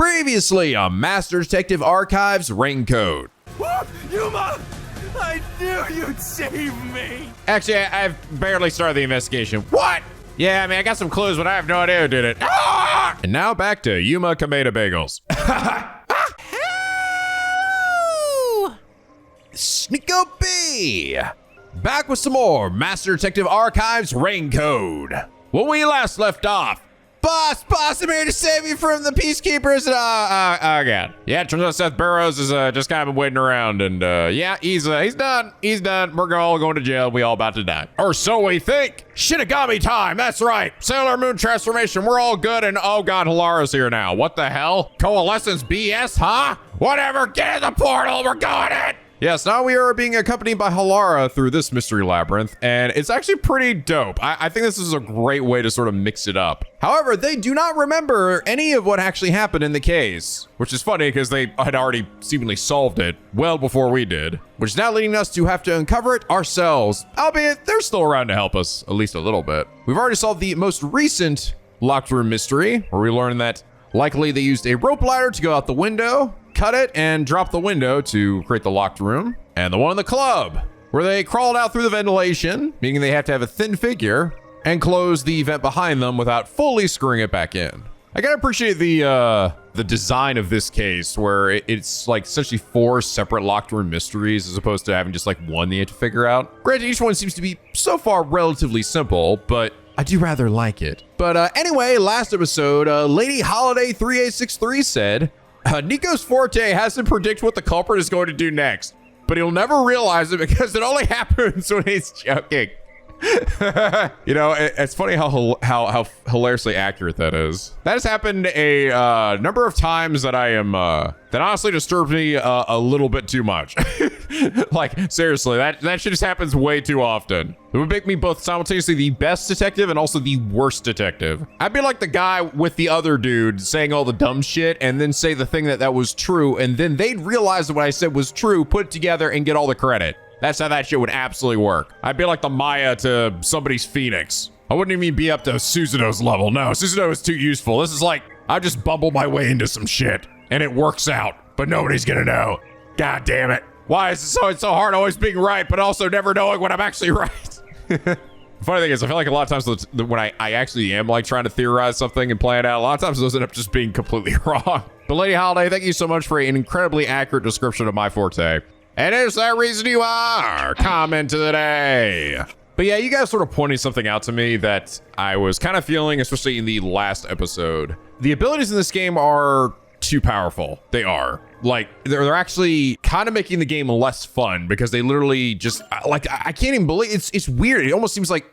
Previously on Master Detective Archives Raincoat. What? Yuma! I knew you'd save me! Actually, I've barely started the investigation. What? Yeah, I mean, I got some clues, but I have no idea who did it. Ah! And now back to Yuma Kokohead Bagels. NicoB! Back with some more Master Detective Archives Raincoat. When we last left off, Boss, I'm here to save you from the Peacekeepers. Oh, God. Yeah, it turns out Seth Burrows is just kind of been waiting around, and yeah, he's done. He's done. We're all going to jail. We all about to die. Or so we think. Shinigami time. That's right. Sailor Moon transformation. We're all good, and oh God, Halara's here now. What the hell? Coalescence BS, huh? Whatever. Get in the portal. We're going in. Yes, now we are being accompanied by Halara through this Mystery Labyrinth, and it's actually pretty dope. I think this is a great way to sort of mix it up. However, they do not remember any of what actually happened in the case, which is funny because they had already seemingly solved it well before we did, which is now leading us to have to uncover it ourselves, albeit they're still around to help us, at least a little bit. We've already solved the most recent locked room mystery, where we learned that likely they used a rope ladder to go out the window, cut it, and drop the window to create the locked room. And the one in the club, where they crawled out through the ventilation, meaning they have to have a thin figure, and close the vent behind them without fully screwing it back in. I gotta appreciate the design of this case, where it's like essentially 4 separate locked room mysteries, as opposed to having just like one that you have to figure out. Granted, each one seems to be so far relatively simple, but I do rather like it. But anyway, last episode, Lady Holiday 3863 said, Nico's forte has to predict what the culprit is going to do next, but he'll never realize it because it only happens when he's joking. You know, it's funny how hilariously accurate that is. That has happened a number of times that that honestly disturbs me a little bit too much. Like, seriously, that shit just happens way too often. It would make me both simultaneously the best detective and also the worst detective. I'd be like the guy with the other dude saying all the dumb shit and then say the thing that was true, and then they'd realize that what I said was true, put it together, and get all the credit. That's how that shit would absolutely work. I'd be like the Maya to somebody's Phoenix. I wouldn't even be up to Susanoo's level. No, Susanoo is too useful. This is like, I just bumble my way into some shit, and it works out, but nobody's gonna know. God damn it. Why is it so hard always being right, but also never knowing when I'm actually right? The funny thing is, I feel like a lot of times when I actually am like trying to theorize something and plan it out, a lot of times those end up just being completely wrong. But Lady Holiday, thank you so much for an incredibly accurate description of my forte. And is that reason you are comment of the day. But yeah, you guys sort of pointed something out to me that I was kind of feeling, especially in the last episode. The abilities in this game are too powerful. They are. Like, they're actually kind of making the game less fun because they literally just, like, I can't even believe, it's weird. It almost seems like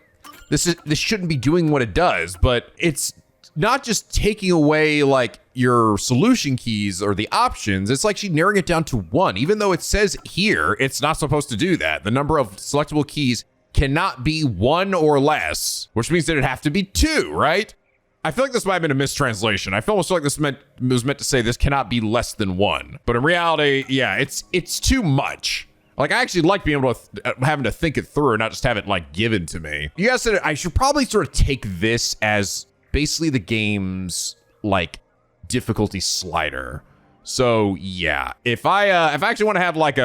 this shouldn't be doing what it does, but it's not just taking away like your solution keys or the options. It's like she's narrowing it down to 1, even though it says here it's not supposed to do that. The number of selectable keys cannot be 1 or less, which means that it'd have to be 2, right? I feel like this might have been a mistranslation. I feel almost like this was meant to say this cannot be less than 1. But in reality, yeah, it's too much. Like, I actually like being able to having to think it through and not just have it like given to me. You guys said I should probably sort of take this as basically the game's like difficulty slider. So yeah, if I actually want to have like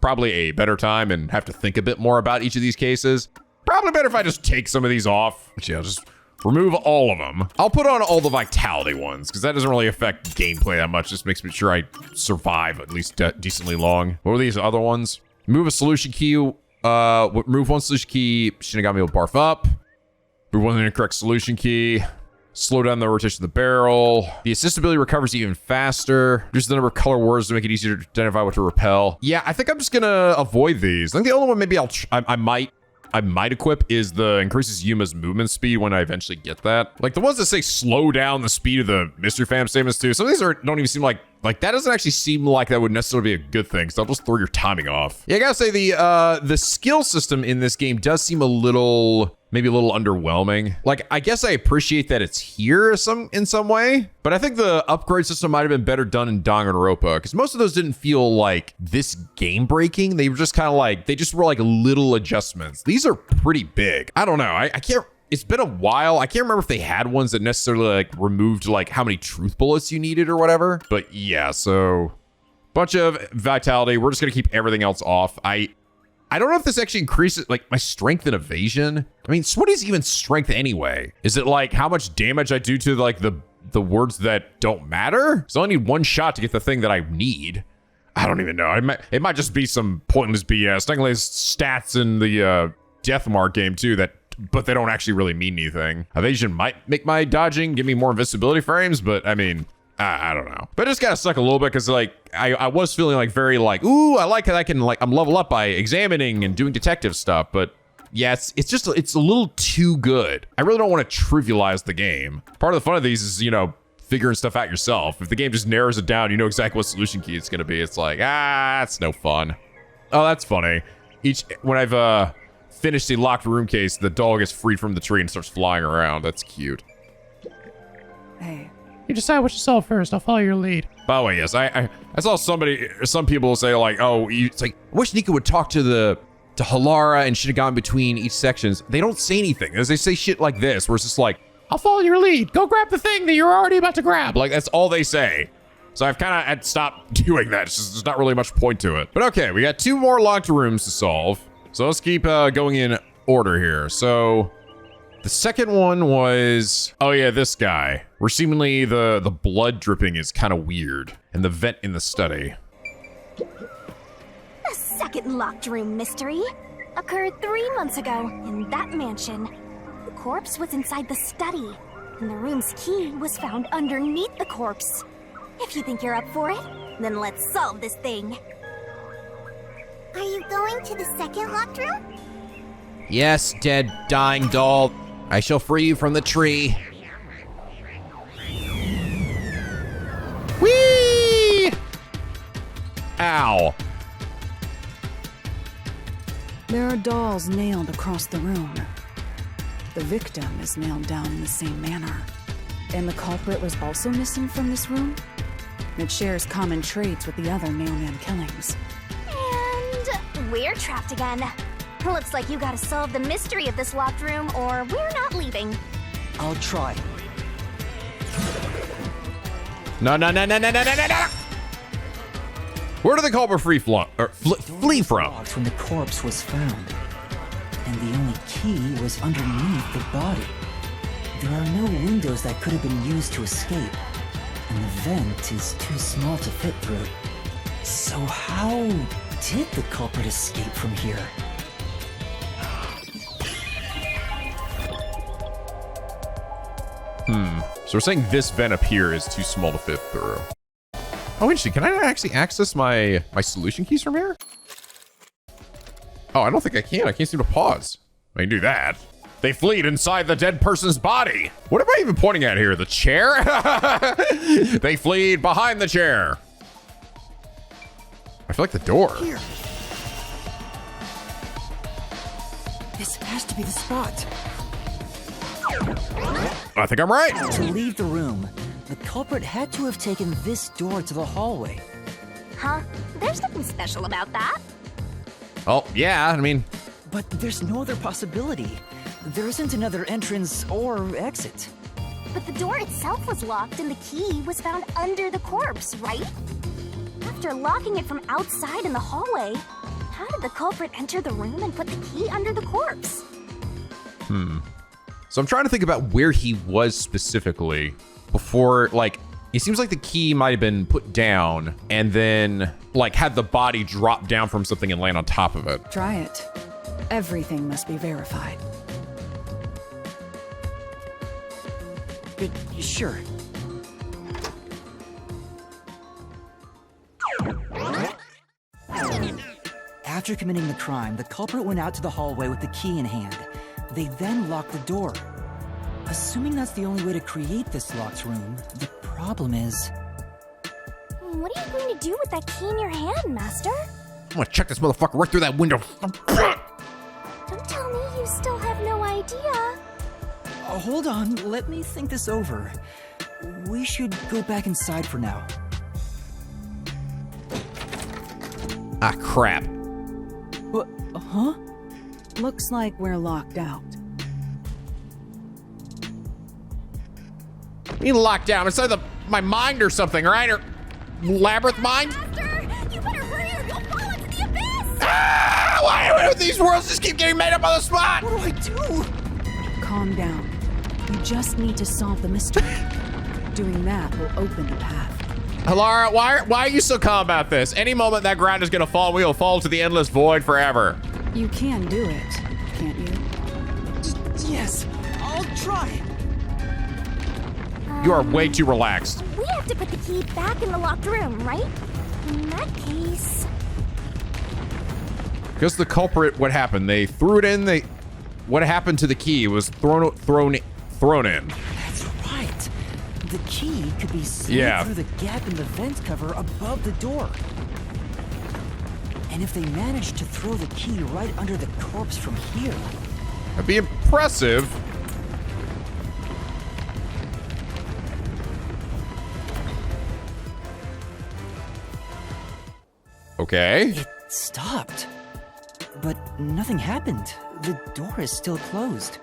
probably a better time and have to think a bit more about each of these cases, probably better if I just take some of these off. Which, yeah, just remove all of them. I'll put on all the vitality ones because that doesn't really affect gameplay that much. Just makes me sure I survive at least decently long. What were these other ones? Move a solution key. Remove 1 solution key. Shinigami will barf up. Move 1 incorrect solution key. Slow down the rotation of the barrel. The assist ability recovers even faster. Reduce the number of color words to make it easier to identify what to repel. Yeah, I think I'm just gonna avoid these. I think the only one maybe I might equip is the increases Yuma's movement speed when I eventually get that. Like the ones that say slow down the speed of the mystery fam statements too. Some of these don't even seem like that doesn't actually seem like that would necessarily be a good thing. So I'll just throw your timing off. Yeah, I gotta say the skill system in this game does seem maybe a little underwhelming. Like, I guess I appreciate that it's here in some way, but I think the upgrade system might have been better done in Danganronpa because most of those didn't feel like this game breaking. They were just kind of like, they just were like little adjustments. These are pretty big. I don't know. I can't it's been a while. I can't remember if they had ones that necessarily like removed like how many truth bullets you needed or whatever. But yeah, so bunch of vitality. We're just gonna keep everything else off. I don't know if this actually increases like my strength and evasion. I mean, so what is even strength anyway? Is it like how much damage I do to like the words that don't matter? So I only need one shot to get the thing that I need. I don't even know. It might just be some pointless BS. Technically, it's stats in the Death Mark game too, but they don't actually really mean anything. Evasion might make my dodging give me more invisibility frames, but I mean, I don't know. But it just gotta suck a little bit because like I was feeling like very like, ooh, I like how I can like I'm level up by examining and doing detective stuff, but yeah, it's a little too good. I really don't want to trivialize the game. Part of the fun of these is, you know, figuring stuff out yourself. If the game just narrows it down, you know exactly what solution key it's gonna be. It's like, that's no fun. Oh, that's funny. When I've finished the locked room case, the dog is freed from the tree and starts flying around. That's cute. Hey. You decide what you solve first. I'll follow your lead. By the way, yes, I saw some people say like, oh, it's like, I wish Nico would talk to Halara and Shinigami between each sections. They don't say anything. As they say shit like this, where it's just like, I'll follow your lead. Go grab the thing that you're already about to grab. like that's all they say. So I've kind of stopped doing that. There's not really much point to it. But okay, we got 2 more locked rooms to solve. So let's keep going in order here. So the second one was, oh yeah, this guy. Where seemingly the blood dripping is kind of weird. And the vent in the study. The second locked room mystery occurred 3 months ago in that mansion. The corpse was inside the study, and the room's key was found underneath the corpse. If you think you're up for it, then let's solve this thing. Are you going to the second locked room? Yes, dead, dying doll. I shall free you from the tree. Whee! Ow. There are dolls nailed across the room. The victim is nailed down in the same manner. And the culprit was also missing from this room? It shares common traits with the other mailman killings. And we're trapped again. Looks like you gotta solve the mystery of this locked room, or we're not leaving. I'll try. No. Where did the culprit flee from? When the corpse was found, and the only key was underneath the body. There are no windows that could have been used to escape, and the vent is too small to fit through. So how did the culprit escape from here? So we're saying this vent up here is too small to fit through. Oh, interesting. Can I actually access my solution keys from here? Oh, I don't think I can. I can't seem to pause. I can do that. They fleed inside the dead person's body. What am I even pointing at here? The chair? They fleed behind the chair. I feel like the door. Here. This has to be the spot. I think I'm right. To leave the room, the culprit had to have taken this door to the hallway. Huh? There's nothing special about that. Oh, yeah, I mean... But there's no other possibility. There isn't another entrance or exit. But the door itself was locked and the key was found under the corpse, right? After locking it from outside in the hallway, how did the culprit enter the room and put the key under the corpse? So I'm trying to think about where he was specifically before, like, it seems like the key might have been put down and then, like, had the body drop down from something and land on top of it. Try it. Everything must be verified. Sure. After committing the crime, the culprit went out to the hallway with the key in hand. They then locked the door. Assuming that's the only way to create this locked room, the problem is... What are you going to do with that key in your hand, Master? I'm gonna check this motherfucker right through that window. Don't tell me you still have no idea. Hold on, let me think this over. We should go back inside for now. Ah, crap. What? Huh? Looks like we're locked out. Me locked down inside my mind or something, right? Or labyrinth mind? Master, you better hurry or you'll fall into the abyss! Ah! Why do these worlds just keep getting made up on the spot? What do I do? Calm down. You just need to solve the mystery. Doing that will open the path. Halara, why are you so calm about this? Any moment that ground is gonna fall, we will fall to the endless void forever. You can do it, can't you? Yes, I'll try. You are way too relaxed. We have to put the key back in the locked room, right? In that case... Because the culprit, what happened? They threw it in. What happened to the key? It was thrown in. That's right. The key could be slid through the gap in the vent cover above the door. And if they managed to throw the key right under the corpse from here... That'd be impressive. Okay. It stopped. But nothing happened. The door is still closed.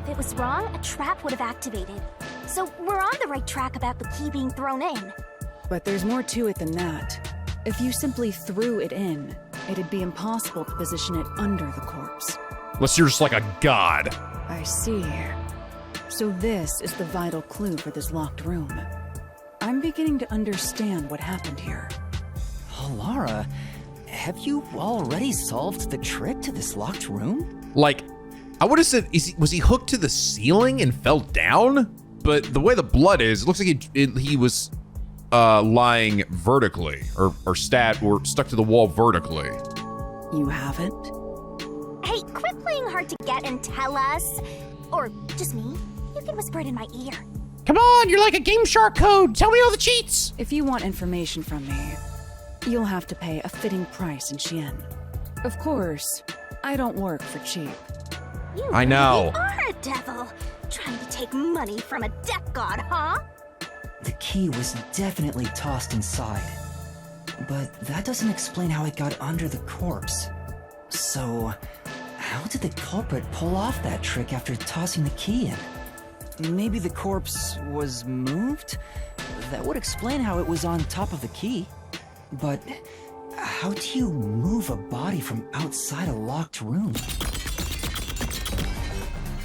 If it was wrong, a trap would have activated. So we're on the right track about the key being thrown in. But there's more to it than that. If you simply threw it in, it'd be impossible to position it under the corpse. Unless you're just like a god. I see. So this is the vital clue for this locked room. I'm beginning to understand what happened here. Halara, have you already solved the trick to this locked room? Like, I would have said, was he hooked to the ceiling and fell down? But the way the blood is, it looks like he was lying vertically or stuck to the wall vertically. You haven't? Hey, quit playing hard to get and tell us. Or just me. You can whisper it in my ear. Come on, you're like a Game Shark code. Tell me all the cheats. If you want information from me, you'll have to pay a fitting price in Xian. Of course, I don't work for cheap. You I know. really are a devil. Trying to take money from a death god, huh? The key was definitely tossed inside. But that doesn't explain how it got under the corpse. So, how did the culprit pull off that trick after tossing the key in? Maybe the corpse was moved? That would explain how it was on top of the key. But how do you move a body from outside a locked room?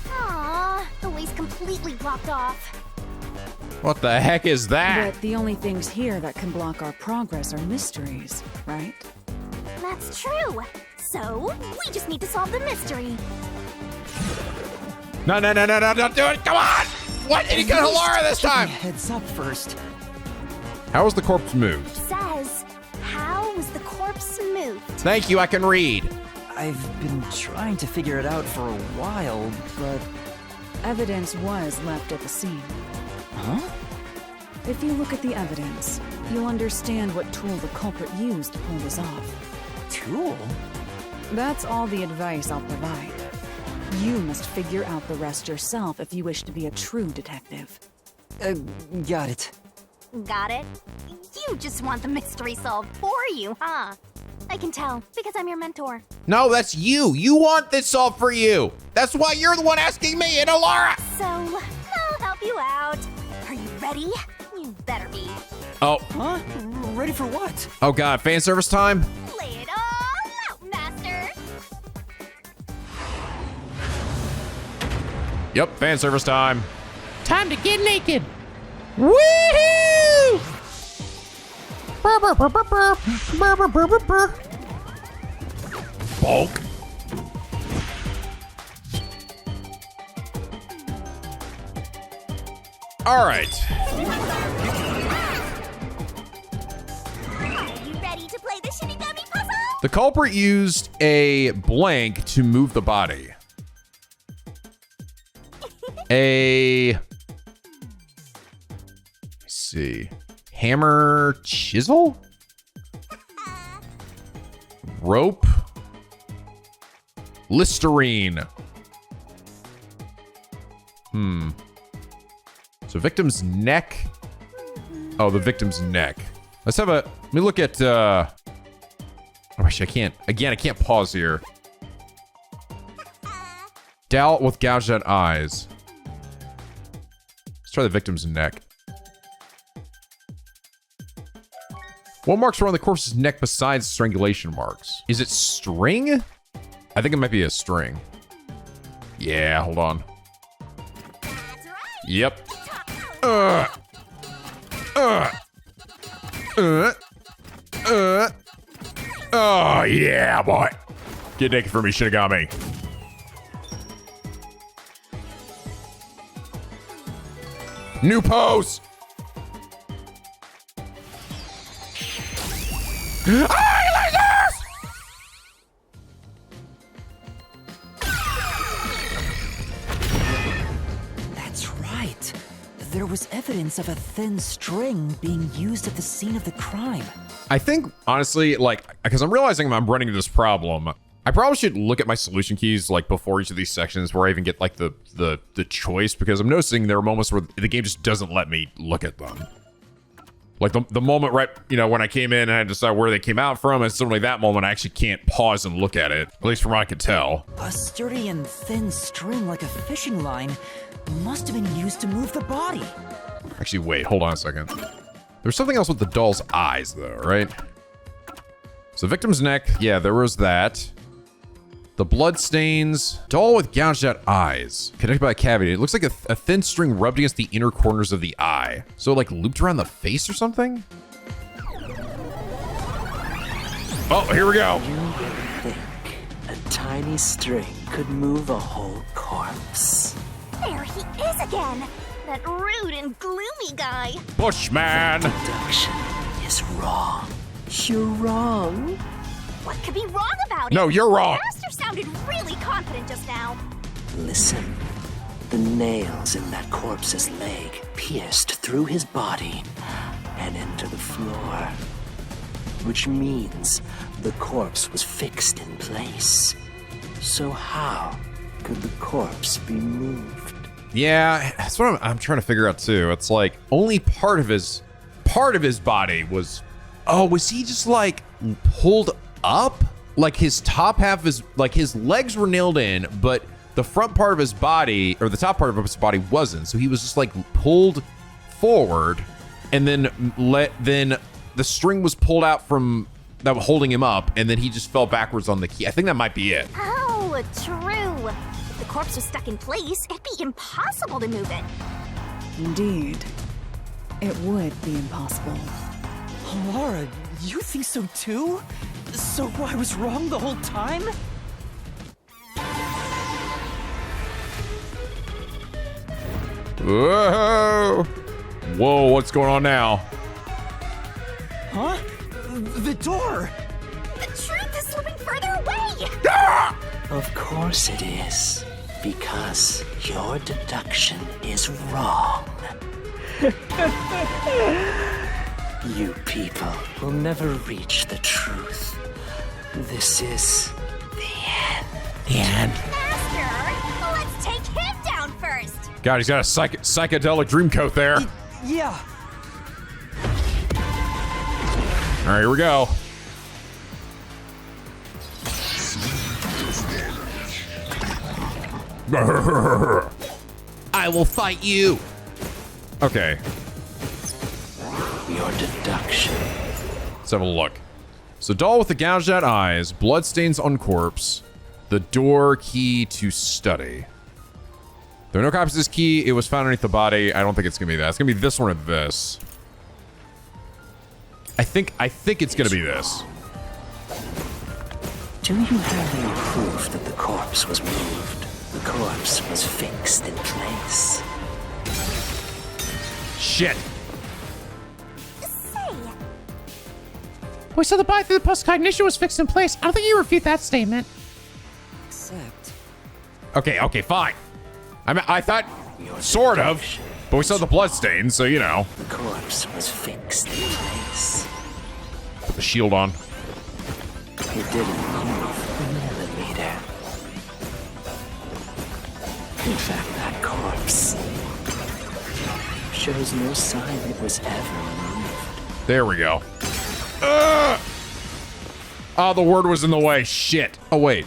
Aww, the way's completely blocked off. What the heck is that? But the only things here that can block our progress are mysteries, right? That's true. So, we just need to solve the mystery. No, don't do it. Come on. What? Did he get Halara this time? Heads up first. How was the corpse moved? Says, how was the corpse moved? Thank you, I can read. I've been trying to figure it out for a while, but... Evidence was left at the scene. Huh? If you look at the evidence, you'll understand what tool the culprit used to pull this off. Tool? That's all the advice I'll provide. You must figure out the rest yourself if you wish to be a true detective. Got it. Got it? You just want the mystery solved for you, huh? I can tell, because I'm your mentor. No, that's you. You want this solved for you. That's why you're the one asking me and Halara. So, I'll help you out. Are you ready? You better be. Oh. Huh? Ready for what? Oh god, fan service time? Lay it all out, Master. Yep, fan service time. Time to get naked. Woohoo! Burr, burr, burr, burr, burr. Burr, burr, burr, burr, burr. Bulk. All right. Are you ready to play the Shinigami puzzle? The culprit used a blank to move the body. Let's see. Hammer, chisel? Rope? Listerine. So victim's neck. Oh, the victim's neck. Let's have let me look at, oh, actually, I can't, again, I can't pause here. Doubt with gouged out eyes. try the victim's neck. What marks are on the corpse's neck besides strangulation marks? Is it string? I think it might be a string. Yeah, hold on. Yep. Oh, yeah, boy. Get naked for me, Shinigami. New pose. That's right. There was evidence of a thin string being used at the scene of the crime. I think, honestly, like, because I'm realizing I'm running into this problem, I probably should look at my solution keys, like, before each of these sections where I even get, like, the choice, because I'm noticing there are moments where the game just doesn't let me look at them. Like, the moment right, you know, when I came in and I had to decide where they came out from, and suddenly that moment I actually can't pause and look at it, at least from what I could tell. A sturdy and thin string like a fishing line must have been used to move the body. Actually, wait, hold on a second. There's something else with the doll's eyes, though, right? So victim's neck, yeah, there was that. The blood stains. Doll with gouged out eyes. Connected by a cavity. It looks like a thin string rubbed against the inner corners of the eye. So like looped around the face or something? Oh, here we go. You would think a tiny string could move a whole corpse. There he is again! That rude and gloomy guy! Bushman! Deduction is wrong. You're wrong. What could be wrong about it? No, you're wrong! Master sounded really confident just now. Listen. The nails in that corpse's leg pierced through his body and into the floor. Which means the corpse was fixed in place. So how could the corpse be moved? Yeah, that's what I'm trying to figure out too. It's like only part of his body was. Oh, was he just like pulled up? Like his top half is like his legs were nailed in, but the front part of his body or the top part of his body wasn't. So he was just like pulled forward, and then then the string was pulled out from that was holding him up, and then he just fell backwards on the key. I think that might be it. Oh, true. If the corpse was stuck in place, it'd be impossible to move it. Indeed. It would be impossible. Halara, you think so too? So I was wrong the whole time? Whoa! Whoa, what's going on now? Huh? The door! The truth is slipping further away! Ah! Of course it is. Because your deduction is wrong. You people will never reach the truth. This is the end. The end. Master, let's take him down first! God, he's got a psychedelic dream coat there. Yeah. All right, here we go. I will fight you. Okay. Your deduction. Let's have a look. So doll with the gouged out eyes, bloodstains on corpse, the door key to study. There are no copies of this key. It was found underneath the body. I don't think it's gonna be that. It's gonna be this one or this. I think it's gonna be this. Do you have any proof that the corpse was moved? The corpse was fixed in place. Shit. Say, We saw the body through the post-cognition was fixed in place. I don't think you refute that statement. Except... Okay, fine. I thought sort of, but we saw the bloodstains, so you know. The corpse was fixed in place. Put the shield on. It didn't move a millimeter. In fact, that corpse shows no sign it was ever moved. There we go. Oh, the word was in the way. Shit. Oh, wait.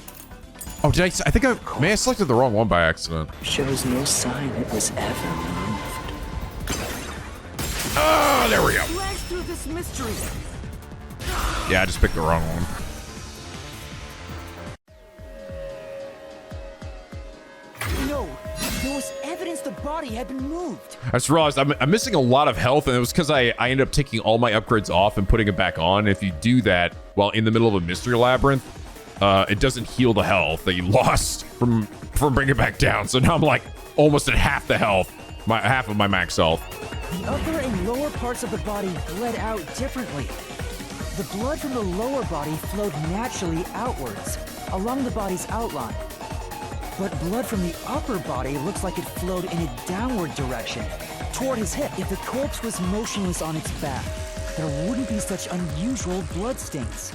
Oh, did I think I selected the wrong one by accident. Shows no sign it was ever moved. Oh, there we go. Flash through this mystery. Yeah, I just picked the wrong one. No, there was evidence the body had been moved. I just realized I'm missing a lot of health, and it was because I ended up taking all my upgrades off and putting it back on. If you do that while in the middle of a mystery labyrinth, it doesn't heal the health that you lost from bringing it back down. So now I'm like almost at half the health, half of my max health. The upper and lower parts of the body bled out differently. The blood from the lower body flowed naturally outwards, along the body's outline. But blood from the upper body looks like it flowed in a downward direction, toward his hip. If the corpse was motionless on its back, there wouldn't be such unusual blood stains.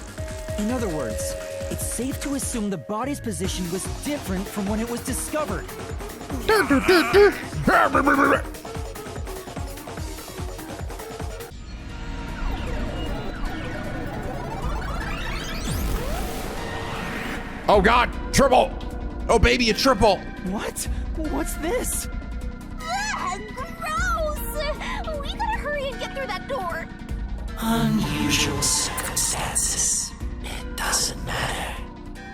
In other words, it's safe to assume the body's position was different from when it was discovered. Oh God, triple! Oh baby, a triple! What? What's this? Ah, gross! We gotta hurry and get through that door. Unusual circumstances. It doesn't matter.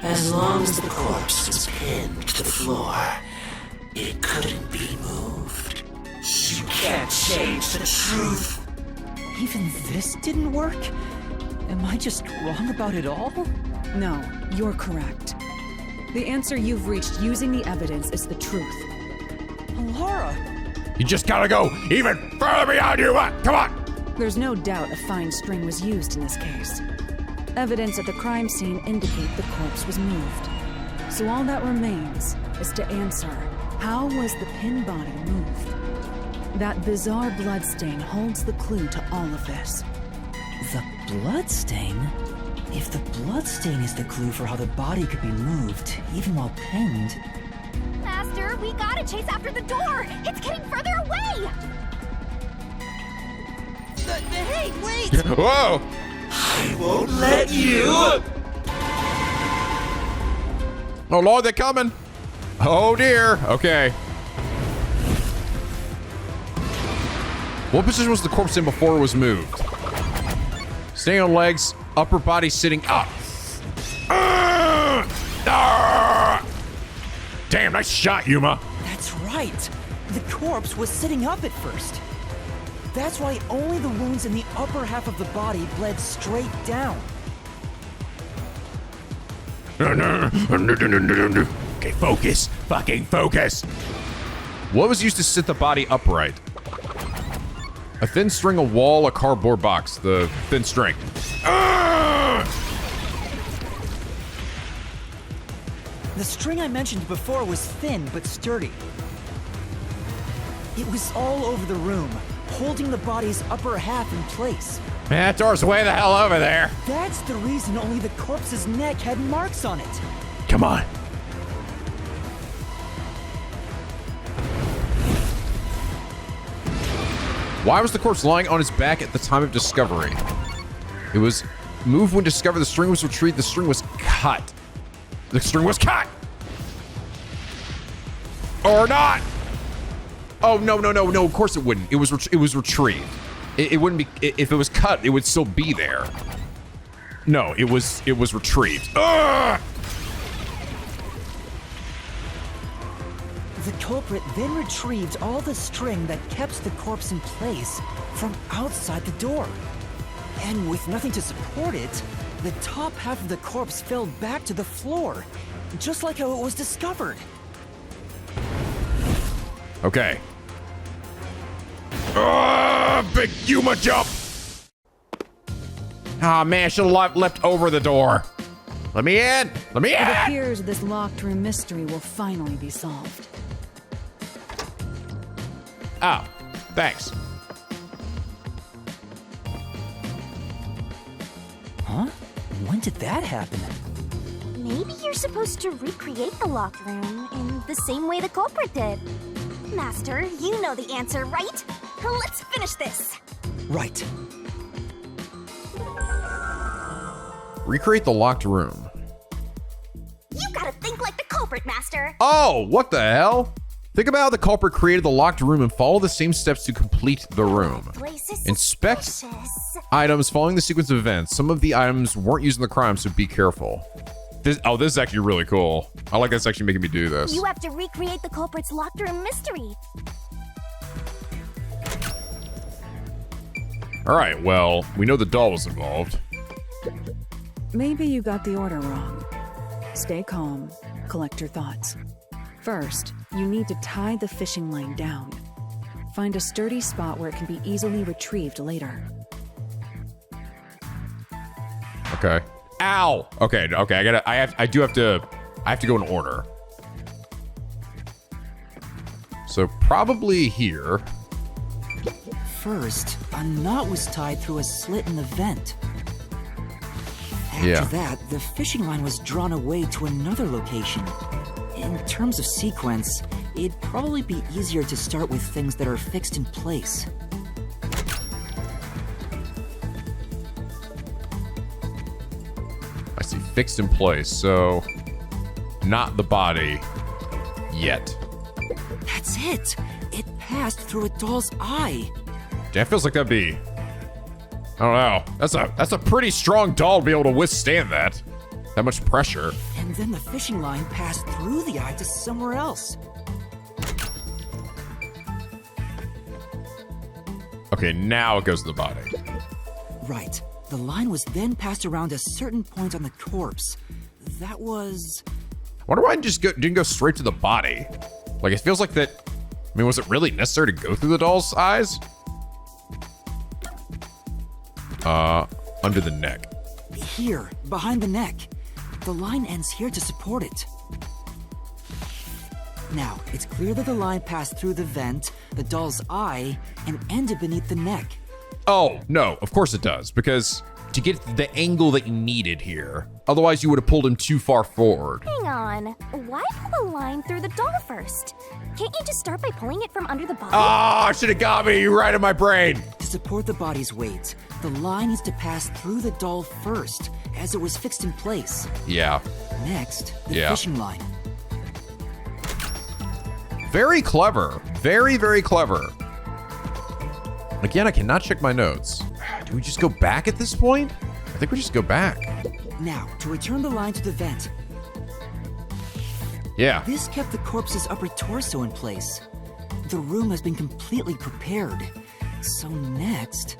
As long as the corpse was pinned to the floor, it couldn't be moved. You can't change the truth. Even this didn't work? Am I just wrong about it all? No, you're correct. The answer you've reached using the evidence is the truth. Halara! You just gotta go even further beyond you. Come on! There's no doubt a fine string was used in this case. Evidence at the crime scene indicate the corpse was moved. So all that remains is to answer, how was the pinned body moved? That bizarre bloodstain holds the clue to all of this. The bloodstain? If the bloodstain is the clue for how the body could be moved, even while pinned... Master, we gotta chase after the door! It's getting further away! Hey, wait! Whoa! I won't let you! Oh Lord, they're coming! Oh dear, okay. What position was the corpse in before it was moved? Staying on legs, upper body sitting up. Damn, nice shot, Yuma. That's right! The corpse was sitting up at first. That's why only the wounds in the upper half of the body bled straight down. Okay, focus. Fucking focus. What was used to sit the body upright? A thin string, a wall, a cardboard box. The thin string. The string I mentioned before was thin but sturdy. It was all over the room, holding the body's upper half in place. That door's way the hell over there. That's the reason only the corpse's neck had marks on it. Come on. Why was the corpse lying on its back at the time of discovery? It was moved when discovered. The string was retrieved. The string was cut. The string was cut! Or not! Oh, no, of course it wouldn't. It was retrieved. It wouldn't be, if it was cut, it would still be there. No, it was retrieved. Ugh! The culprit then retrieved all the string that kept the corpse in place from outside the door. And with nothing to support it, the top half of the corpse fell back to the floor, just like how it was discovered. Okay. Big Yuma jump! Ah, man, I should have leapt over the door. Let me in! Let me in! It appears this locked room mystery will finally be solved. Oh, thanks. Huh? When did that happen? Maybe you're supposed to recreate the locked room in the same way the culprit did. Master, you know the answer, right? Let's finish this. Right. Recreate the locked room. You gotta think like the culprit, Master. Oh, what the hell? Think about how the culprit created the locked room and follow the same steps to complete the room. Place is Inspect Suspicious. items following the sequence of events. Some of the items weren't used in the crime, so be careful. This is actually really cool. I like this actually making me do this. You have to recreate the culprit's locked room mystery. All right, well, we know the doll was involved. Maybe you got the order wrong. Stay calm, collect your thoughts. First, you need to tie the fishing line down. Find a sturdy spot where it can be easily retrieved later. Okay. Ow! Okay, I have to go in order. So probably here. First, a knot was tied through a slit in the vent. After Yeah. that, the fishing line was drawn away to another location. In terms of sequence, it'd probably be easier to start with things that are fixed in place. I see fixed in place, so not the body yet. That's it! It passed through a doll's eye. That feels like that'd be, I don't know. That's a pretty strong doll to be able to withstand that much pressure. And then the fishing line passed through the eye to somewhere else. Okay, now it goes to the body. Right. The line was then passed around a certain point on the corpse. That was... I wonder why it just didn't go straight to the body. Like, it feels like that. I mean, was it really necessary to go through the doll's eyes? Under the neck. Here, behind the neck. The line ends here to support it. Now, it's clear that the line passed through the vent, the doll's eye, and ended beneath the neck. Oh, no, of course it does, because to get the angle that you needed here, otherwise you would have pulled him too far forward. Hang on. Why pull the line through the doll first? Can't you just start by pulling it from under the body? Ah, Shinigami, you right in my brain. To support the body's weight, the line needs to pass through the doll first, as it was fixed in place. Yeah. Next, the Yeah. fishing line. Very clever. Very, very clever. Again, I cannot check my notes. Do we just go back at this point? I think we just go back. Now, to return the line to the vent. Yeah. This kept the corpse's upper torso in place. The room has been completely prepared. So next...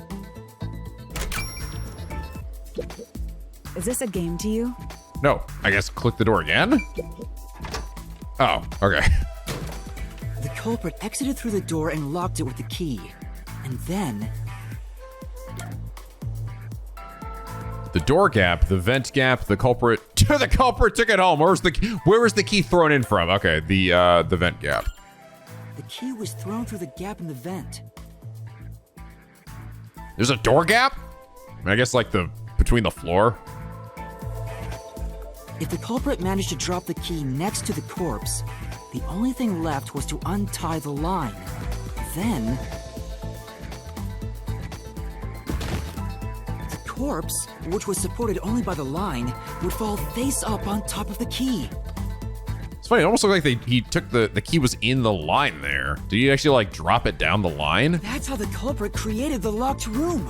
Is this a game to you? No, I guess click the door again? Oh, okay. The culprit exited through the door and locked it with the key. And then... The door gap, the vent gap, the culprit took it home. Where was the key thrown in from? Okay, the vent gap. the key was thrown through the gap in the vent. There's a door gap? I guess like between the floor. If the culprit managed to drop the key next to the corpse, the only thing left was to untie the line. Then... the corpse, which was supported only by the line, would fall face up on top of the key. It's funny, it almost looked like he took the key was in the line there. Did he actually like drop it down the line? That's how the culprit created the locked room.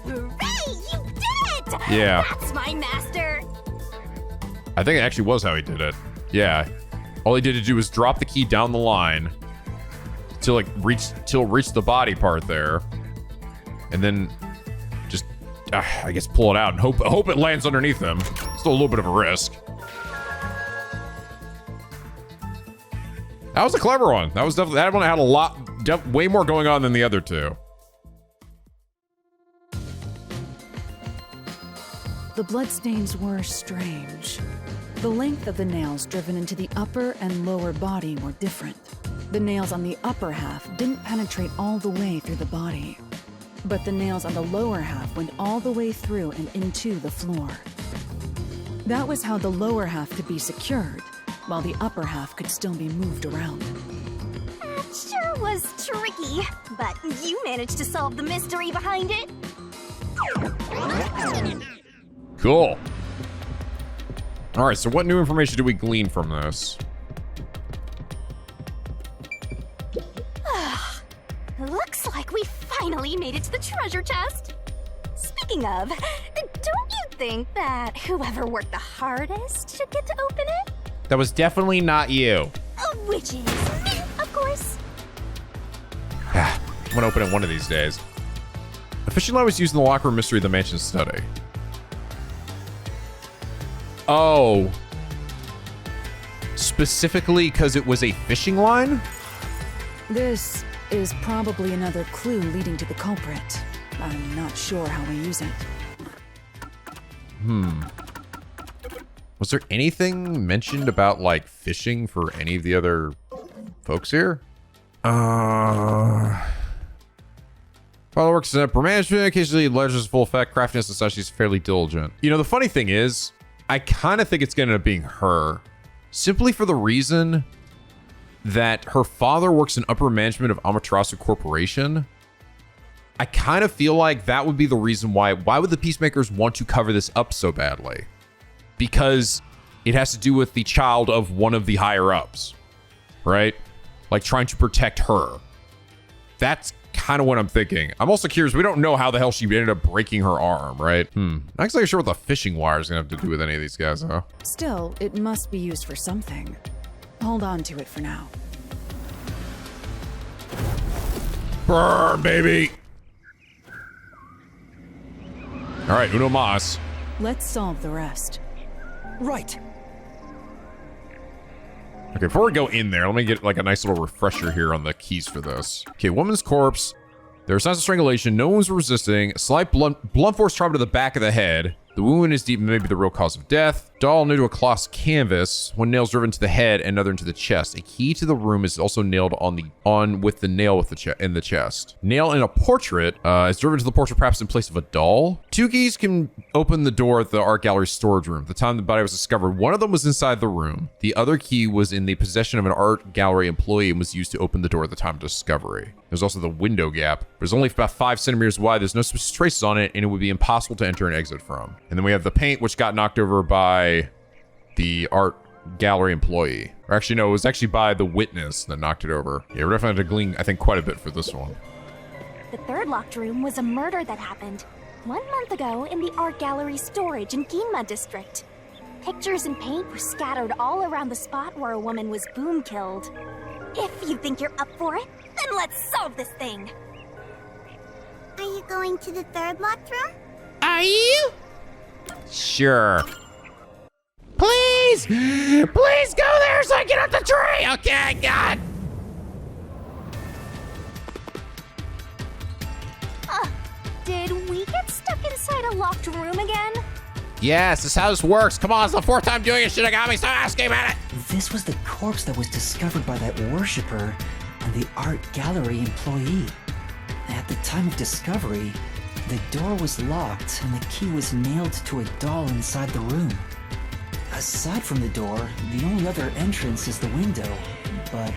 Hooray! You did it! Yeah. That's my master! I think it actually was how he did it. Yeah. All he did to do was drop the key down the line till it reached the body part there. And then just, I guess, pull it out and hope it lands underneath him. Still a little bit of a risk. That was a clever one. That was definitely, that one had way more going on than the other two. The bloodstains were strange. The length of the nails driven into the upper and lower body were different. The nails on the upper half didn't penetrate all the way through the body, but the nails on the lower half went all the way through and into the floor. That was how the lower half could be secured, while the upper half could still be moved around. That sure was tricky, but you managed to solve the mystery behind it. Cool. All right, so what new information do we glean from this? Looks like we speaking of, don't you think that whoever worked the hardest should get to open it? That was definitely not you. Which is me, of course. I'm gonna open it one of these days. The fishing line was used in the locker room mystery of the mansion study. Oh. Specifically because it was a fishing line? This is probably another clue leading to the culprit. I'm not sure how we use it. Was there anything mentioned about, like, fishing for any of the other folks here? Father works in upper management, occasionally leisures full effect, craftiness and such. She's fairly diligent. You know, the funny thing is, I kind of think it's going to end up being her. Simply for the reason that her father works in upper management of Amaterasu Corporation. I kind of feel like that would be the reason why. Why would the Peacemakers want to cover this up so badly? Because it has to do with the child of one of the higher ups, right? Like trying to protect her. That's kind of what I'm thinking. I'm also curious. We don't know how the hell she ended up breaking her arm, right? Not exactly sure what the fishing wire is going to have to do with any of these guys, though. Still, it must be used for something. Hold on to it for now. Burn, baby! All right, uno mas. Let's solve the rest. Right. Okay, before we go in there, let me get like a nice little refresher here on the keys for this. Okay, woman's corpse. There are signs of strangulation. No one was resisting. Slight blunt force trauma to the back of the head. The wound is deep and may be the real cause of death. Doll nailed to a cloth canvas. One nail's driven to the head and another into the chest. A key to the room is also nailed with the nail in the chest. Nail in a portrait is driven to the portrait, perhaps in place of a doll. 2 keys can open the door at the art gallery storage room. The time the body was discovered, one of them was inside the room. The other key was in the possession of an art gallery employee and was used to open the door at the time of discovery. There's also the window gap. It's only about 5 centimeters wide. There's no suspicious traces on it, and it would be impossible to enter and exit from. And then we have the paint, which got knocked over by the art gallery employee. Or actually, no, it was actually by the witness that knocked it over. Yeah, we're definitely going to glean, I think, quite a bit for this one. The third locked room was a murder that happened 1 month ago in the art gallery storage in Ginma district. Pictures and paint were scattered all around the spot where a woman was boom killed. If you think you're up for it, then let's solve this thing. Are you going to the third locked room? Are you? Sure. Please! Please go there so I get up the tree! Okay, God! Did we get stuck inside a locked room again? Yes, this is how this works. Come on, it's the 4th time doing it. Shinigami, stop asking about it. This was the corpse that was discovered by that worshipper and the art gallery employee. At the time of discovery, the door was locked and the key was nailed to a doll inside the room. Aside from the door, the only other entrance is the window, but...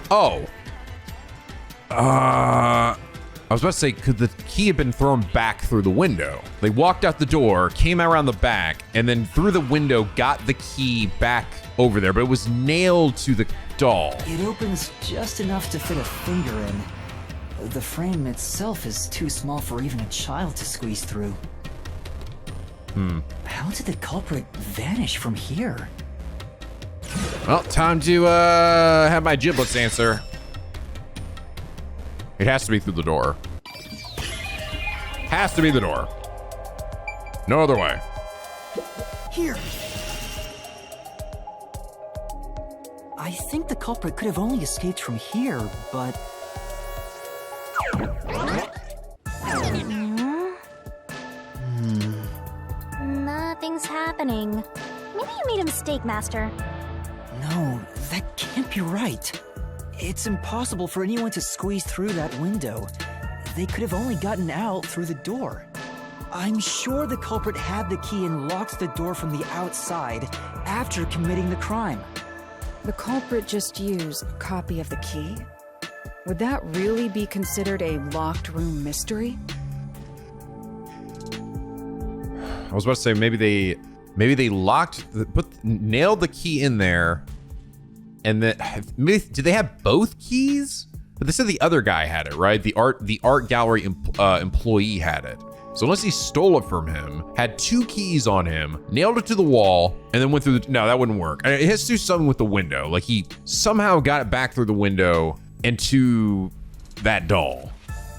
Oh. I was about to say, could the key have been thrown back through the window? They walked out the door, came around the back, and then through the window got the key back over there, but it was nailed to the doll. It opens just enough to fit a finger in. The frame itself is too small for even a child to squeeze through. How did the culprit vanish from here? Well, time to have my giblets answer. It has to be through the door. Has to be the door. No other way. Here. I think the culprit could have only escaped from here, but... Nothing's happening. Maybe you made a mistake, Master. No, that can't be right. It's impossible for anyone to squeeze through that window. They could have only gotten out through the door. I'm sure the culprit had the key and locked the door from the outside after committing the crime. The culprit just used a copy of the key? Would that really be considered a locked room mystery? I was about to say maybe they locked, nailed the key in there, and then did they have both keys? But they said the other guy had it, right? The art gallery employee had it. So unless he stole it from him, had 2 keys on him, nailed it to the wall, and then went through no, that wouldn't work. It has to do something with the window. Like he somehow got it back through the window into that doll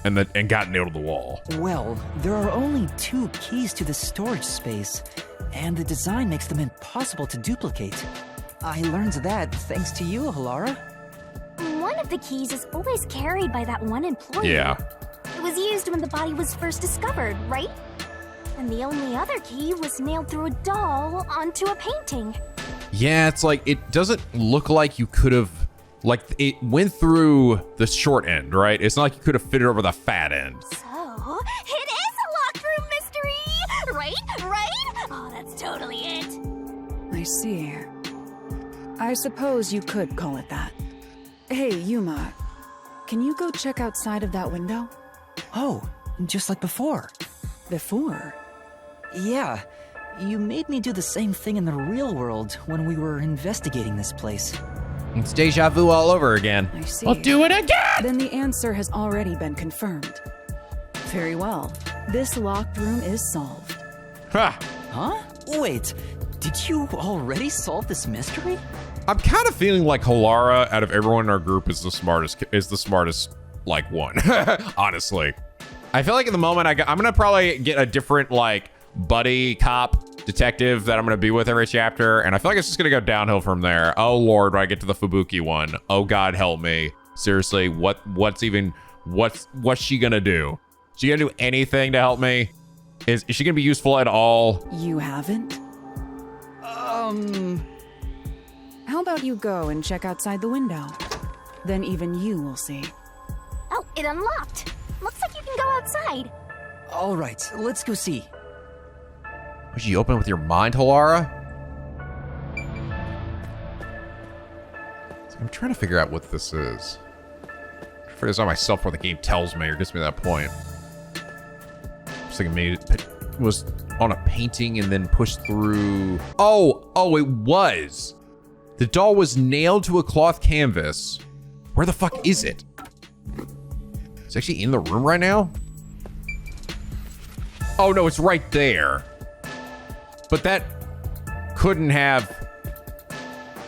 and got nailed to the wall. Well, there are only 2 keys to the storage space, and the design makes them impossible to duplicate. I learned that thanks to you, Halara. One of the keys is always carried by that one employee. Yeah. It was used when the body was first discovered, right? And the only other key was nailed through a doll onto a painting. Yeah, it's like, it doesn't look like you could have, like, it went through the short end, right? It's not like you could have fitted over the fat end. So, it is a locked room mystery! Right? Oh, that's totally it. I see. I suppose you could call it that. Hey, Yuma, can you go check outside of that window? Oh, just like before. Before? Yeah, you made me do the same thing in the real world when we were investigating this place. It's deja vu all over again. I see. I'll do it again! Then the answer has already been confirmed. Very well. This locked room is solved. Ha! Huh? Wait, did you already solve this mystery? I'm kind of feeling like Halara, out of everyone in our group, is the smartest, like, one. Honestly. I feel like at the moment, I'm gonna probably get a different, like, buddy cop detective that I'm gonna be with every chapter, and I feel like it's just gonna go downhill from there. Oh Lord, when I get to the Fubuki one. Oh God, help me. Seriously, what's she gonna do? She gonna do anything to help me? Is she gonna be useful at all? You haven't? How about you go and check outside the window? Then even you will see. Oh, it unlocked. Looks like you can go outside. All right, let's go see. Would you open it with your mind, Halara? I'm trying to figure out what this is. I figure this out myself before the game tells me or gets me to that point. I was thinking maybe it was on a painting and then pushed through. Oh, it was. The doll was nailed to a cloth canvas. Where the fuck is it? It's actually in the room right now? Oh no, it's right there. But that couldn't have...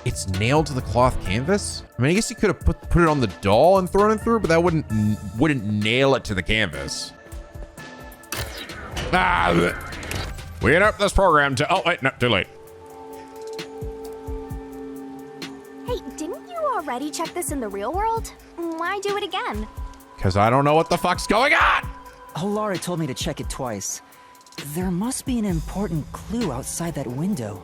It's nailed to the cloth canvas? I mean, I guess you could have put it on the doll and thrown it through, but that wouldn't nail it to the canvas. We interrupt this program to... Oh, wait, no, too late. Hey, didn't you already check this in the real world? Why do it again? Because I don't know what the fuck's going on! Halara told me to check it twice. There must be an important clue outside that window.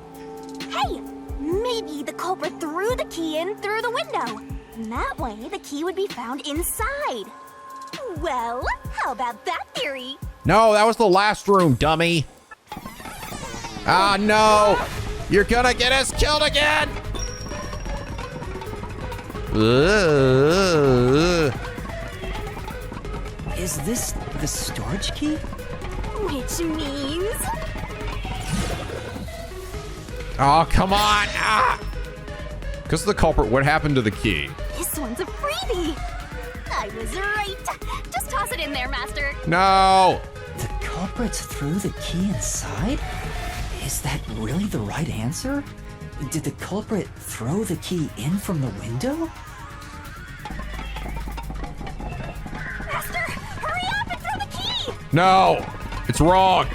Hey, maybe the culprit threw the key in through the window. And that way, the key would be found inside. Well, how about that theory? No, that was the last room, dummy. Ah, no! You're gonna get us killed again! Is this the storage key? Which means... Oh, come on! Ah! Because of the culprit, what happened to the key? This one's a freebie. I was right. Just toss it in there, Master. No! The culprit threw the key inside? Is that really the right answer? Did the culprit throw the key in from the window? Master, hurry up and throw the key! No! It's wrong!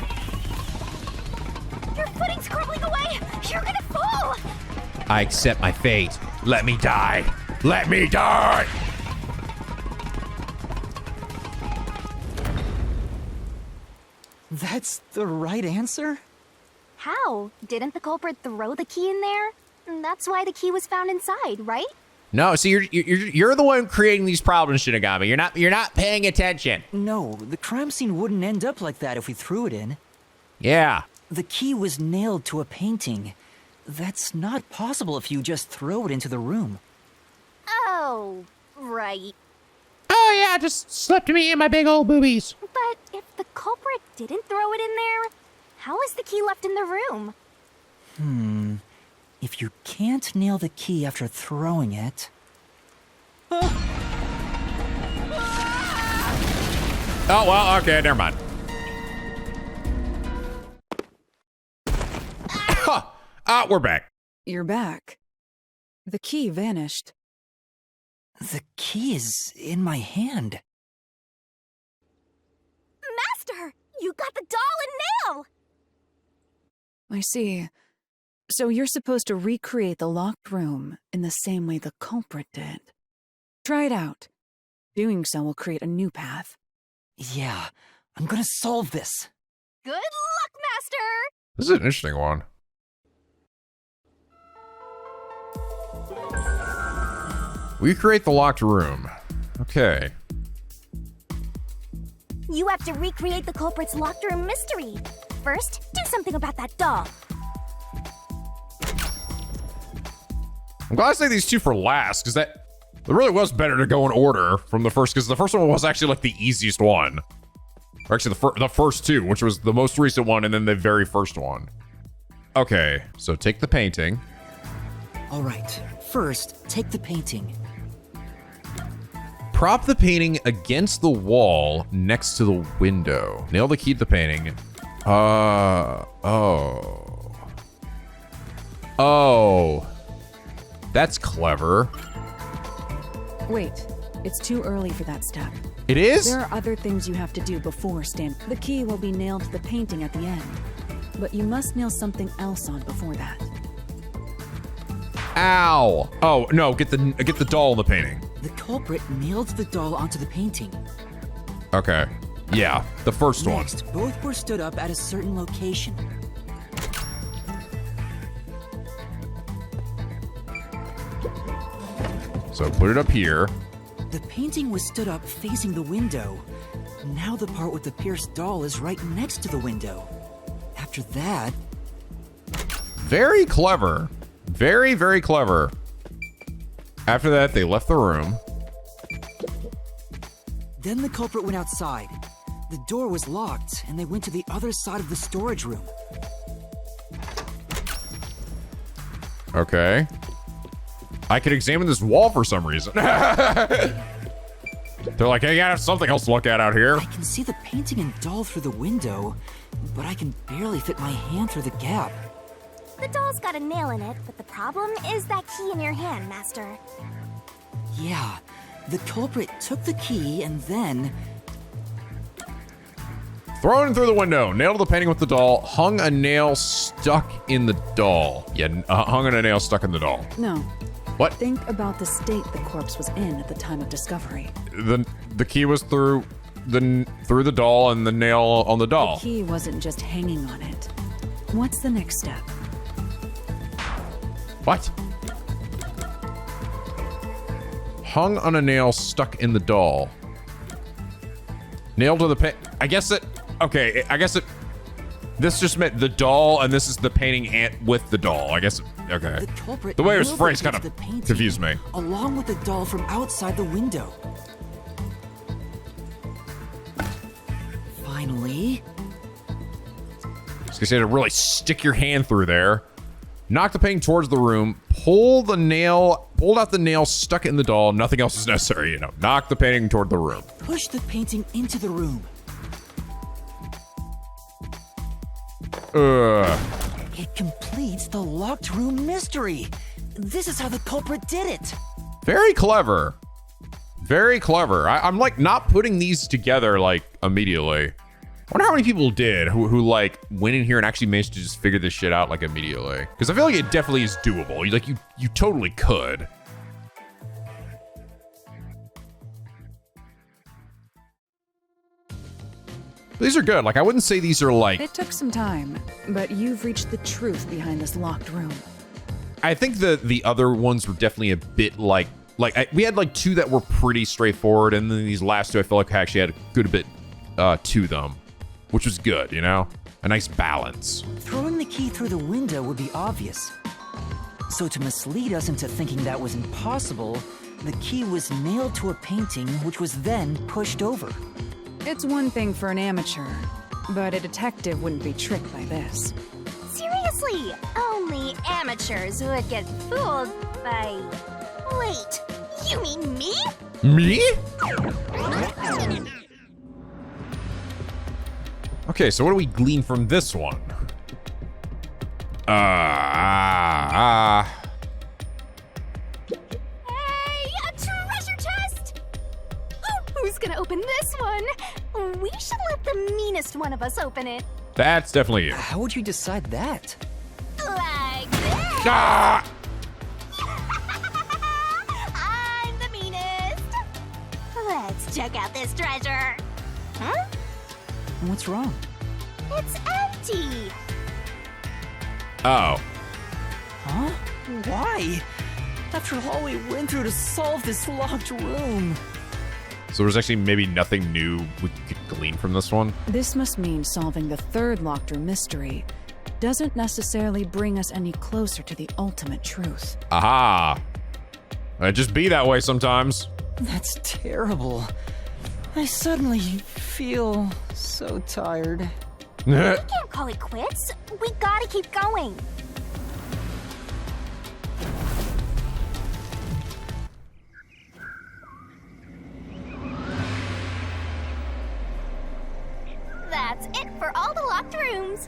Your footing's crumbling away! You're gonna fall! I accept my fate. Let me die. Let me die! That's the right answer? How? Didn't the culprit throw the key in there? That's why the key was found inside, right? No, see, you're the one creating these problems, Shinigami. You're not paying attention. No, the crime scene wouldn't end up like that if we threw it in. Yeah. The key was nailed to a painting. That's not possible if you just throw it into the room. Oh, right. Oh yeah, just slipped me in my big old boobies. But if the culprit didn't throw it in there, how is the key left in the room? If you can't nail the key after throwing it... Oh, well, okay, never mind. We're back. You're back. The key vanished. The key is in my hand. Master, you got the doll and nail! I see. So you're supposed to recreate the locked room in the same way the culprit did. Try it out. Doing so will create a new path. Yeah, I'm gonna solve this. Good luck, Master! This is an interesting one. We create the locked room. Okay. You have to recreate the culprit's locked room mystery. First, do something about that doll. I'm glad I saved these two for last, because it really was better to go in order from the first, because the first one was actually like the easiest one. Or actually the first two, which was the most recent one, and then the very first one. Okay, so take the painting. All right, first, take the painting. Prop the painting against the wall next to the window. Nail the key to the painting. Oh. That's clever. Wait, it's too early for that step. It is? There are other things you have to do before The key will be nailed to the painting at the end, but you must nail something else on before that. Ow. Oh, no, get the doll in the painting. The culprit nailed the doll onto the painting. Okay. Yeah, the first one. Next, both were stood up at a certain location. So put it up here. The painting was stood up facing the window. Now the part with the pierced doll is right next to the window. After that... Very clever. Very, very clever. After that, they left the room. Then the culprit went outside. The door was locked, and they went to the other side of the storage room. Okay. I could examine this wall for some reason. They're like, hey, you gotta have something else to look at out here. I can see the painting and doll through the window, but I can barely fit my hand through the gap. The doll's got a nail in it, but the problem is that key in your hand, Master. Yeah, the culprit took the key and then... Thrown it through the window, nailed the painting with the doll, hung a nail stuck in the doll. Yeah, hung on a nail stuck in the doll. No. What? Think about the state the corpse was in at the time of discovery. The key was through the doll and the nail on the doll. The key wasn't just hanging on it. What's the next step? What? Hung on a nail stuck in the doll. Nailed to the I guess it... Okay, I guess it... This just meant the doll, and this is the painting with the doll. I guess... Okay. The way it was phrased kind of confused me. Along with the doll from outside the window. Finally... So you had to really stick your hand through there. Knock the painting towards the room. Pulled out the nail stuck in the doll. Nothing else is necessary, you know. Knock the painting toward the room. Push the painting into the room. It completes the locked room mystery. This is how the culprit did it. Very clever. Very clever. I'm like not putting these together like immediately. I wonder how many people did who like went in here and actually managed to just figure this shit out like immediately. Because I feel like it definitely is doable. You totally could. These are good. Like I wouldn't say these are like... It took some time, but you've reached the truth behind this locked room. I think the other ones were definitely a bit like we had like two that were pretty straightforward, and then these last two I feel like actually had a good bit to them, which was good, you know? A nice balance. Throwing the key through the window would be obvious. So to mislead us into thinking that was impossible, the key was nailed to a painting which was then pushed over. It's one thing for an amateur, but a detective wouldn't be tricked by this. Seriously, only amateurs would get fooled by... Wait, you mean me? Me? Okay, so what do we glean from this one? Hey, a treasure chest! Who's gonna open this one? We should let the meanest one of us open it. That's definitely you. How would you decide that? Like this. Ah! I'm the meanest. Let's check out this treasure. Huh? What's wrong? It's empty. Oh. Huh? Why? After all we went through to solve this locked room. So there's actually maybe nothing new we could glean from this one? This must mean solving the third locked room mystery doesn't necessarily bring us any closer to the ultimate truth. Aha. It just be that way sometimes. That's terrible. I suddenly feel so tired. We can't call it quits. We gotta keep going. That's it for all the locked rooms.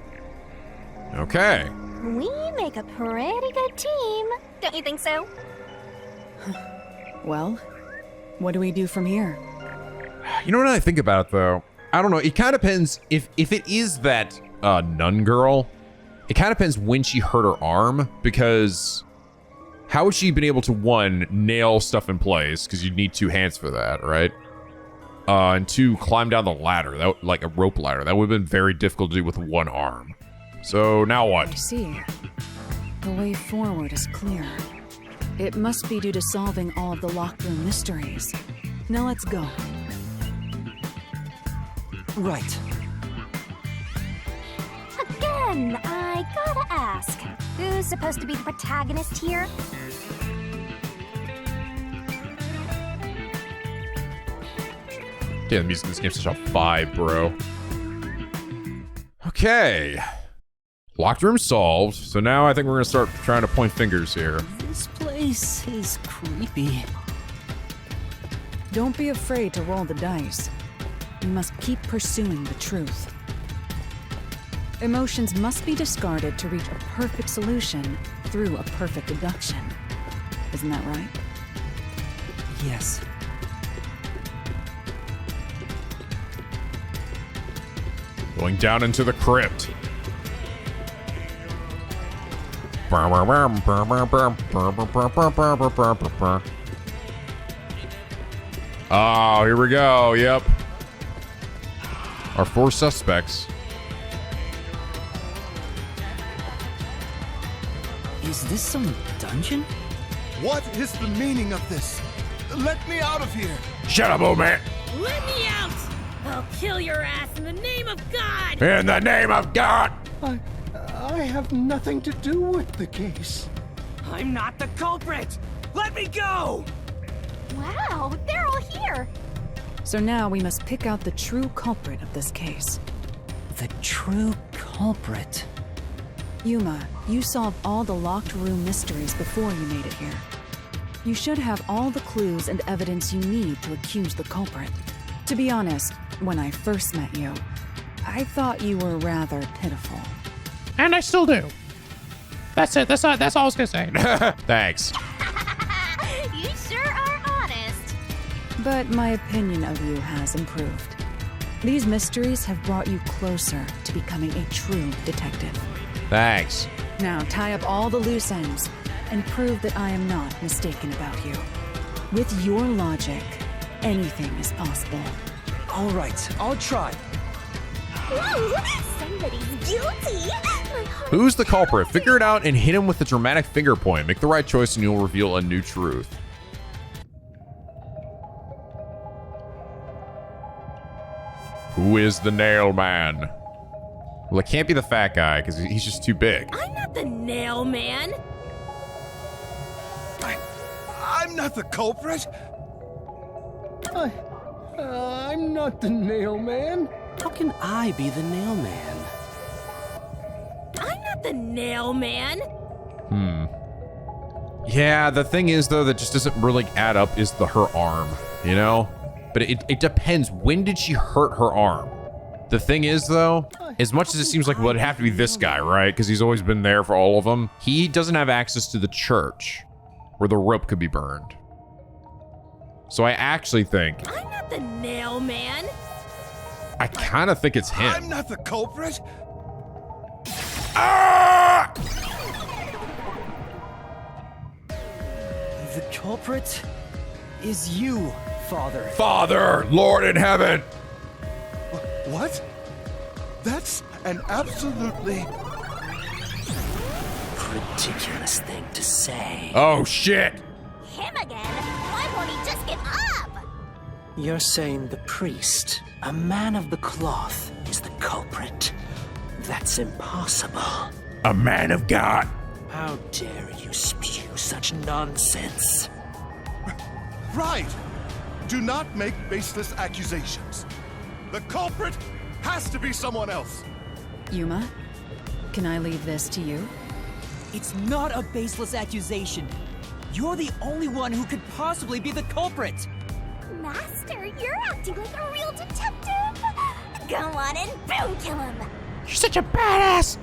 Okay. We make a pretty good team. Don't you think so? Well, what do we do from here? You know what I think about it though? I don't know. It kind of depends if it is that nun girl. It kind of depends when she hurt her arm, because how would she been able to, one, nail stuff in place, because you'd need 2 hands for that, right? And 2, climb down the ladder, that like a rope ladder. That would have been very difficult to do with 1 arm. So now I what? see. The way forward is clear. It must be due to solving all of the locked room mysteries. Now let's go. Right. Again, I gotta ask, who's supposed to be the protagonist here? Damn, the music in this game's such a vibe, bro. Okay. Locked room solved. So now I think we're gonna start trying to point fingers here. This place is creepy. Don't be afraid to roll the dice. You must keep pursuing the truth. Emotions must be discarded to reach a perfect solution through a perfect deduction. Isn't that right? Yes. Going down into the crypt. Oh, here we go. Yep. Our 4 suspects. Is this some dungeon? What is the meaning of this? Let me out of here! Shut up, old man. Let me out! I'll kill your ass in the name of God! In the name of God. I have nothing to do with the case. I'm not the culprit! Let me go! Wow, they're all here. So now we must pick out the true culprit of this case. The true culprit. Yuma, you solved all the locked room mysteries before you made it here. You should have all the clues and evidence you need to accuse the culprit. To be honest, when I first met you, I thought you were rather pitiful. And I still do. That's it. That's all I was gonna say. Thanks. You sure are honest. But my opinion of you has improved. These mysteries have brought you closer to becoming a true detective. Thanks. Now tie up all the loose ends and prove that I am not mistaken about you. With your logic, anything is possible. All right, I'll try. Ooh, somebody's guilty. My heart Who's the culprit? Figure it out and hit him with a dramatic finger point. Make the right choice and you'll reveal a new truth. Who is the nail man? Well, it can't be the fat guy because he's just too big. I'm not the nail man! I'm not the culprit. I'm not the nail man. How can I be the nail man? I'm not the nail man! Yeah, the thing is though that just doesn't really add up is her arm, you know? But it depends. When did she hurt her arm? The thing is, though, as much as it seems like, well, it'd have to be this guy, right? Because he's always been there for all of them. He doesn't have access to the church where the rope could be burned. So I actually think... I'm not the nail man. I kind of think it's him. I'm not the culprit. Ah! The culprit is you, Father. Father, Lord in heaven. What? That's an absolutely Ridiculous thing to say. Oh, shit. Him again? Why won't he just get up? You're saying the priest, a man of the cloth, is the culprit? That's impossible. A man of God. How dare you spew such nonsense? right. Do not make baseless accusations. The culprit has to be someone else. Yuma, can I leave this to you? It's not a baseless accusation. You're the only one who could possibly be the culprit. Master, you're acting like a real detective. Go on and boom kill him. You're such a badass.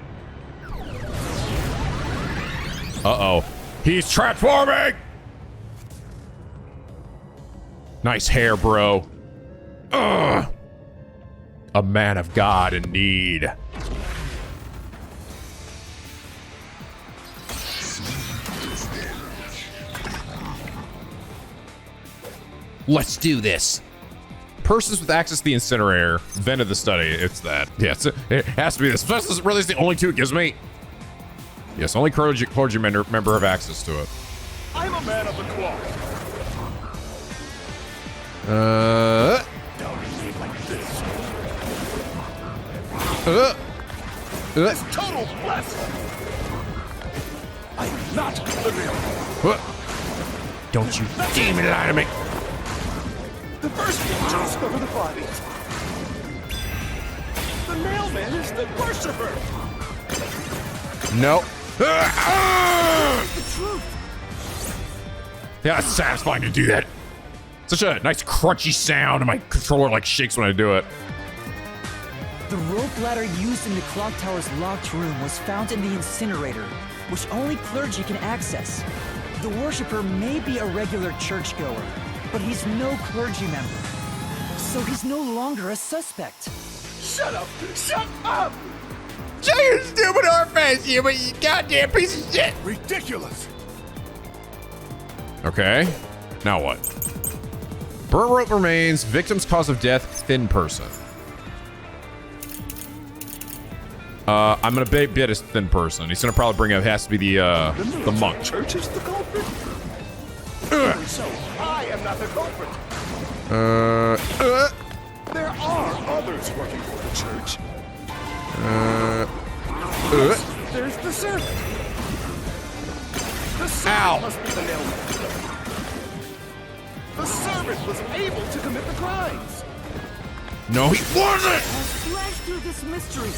Uh-oh. He's transforming! Nice hair, bro. Ugh. A man of God indeed. Let's do this. Persons with access to the incinerator, vent of the study. It's that. Yes, it has to be this. This is really the only two it gives me. Yes, only clergy member have access to it. I'm a man of the cloth. Don't behave like this. This total mess. I'm not the real. Don't you demon lie to me. The first one to discover the bodies. The mailman is the worshiper. No. The truth. Yeah, it's satisfying to do that. Such a nice crunchy sound, and my controller like shakes when I do it. The rope ladder used in the clock tower's locked room was found in the incinerator, which only clergy can access. The worshipper may be a regular churchgoer, but he's no clergy member. So he's no longer a suspect. Shut up! Shut up! Shut your stupid whore face, you goddamn piece of shit! Ridiculous! Okay, now what? Burnt rope remains. Victim's cause of death, thin person. I'm gonna bet a thin person. He's gonna probably bring up, has to be the monk. Church is the culprit? So, I am not the culprit. There are others working for the church. There's the servant. The servant must be the nailman. The servant was able to commit the crimes. No, he wasn't! I'll slash through this mystery.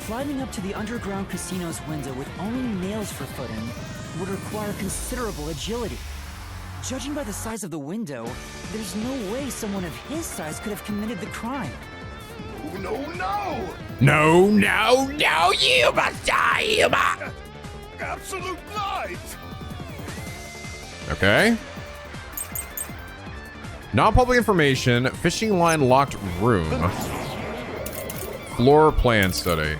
Climbing up to the underground casino's window with only nails for footing would require considerable agility. Judging by the size of the window, there's no way someone of his size could have committed the crime. No, no! No, no, no, you must die, Yuma! Absolute lies! Okay. Non-public information, fishing line locked room. Floor plan study.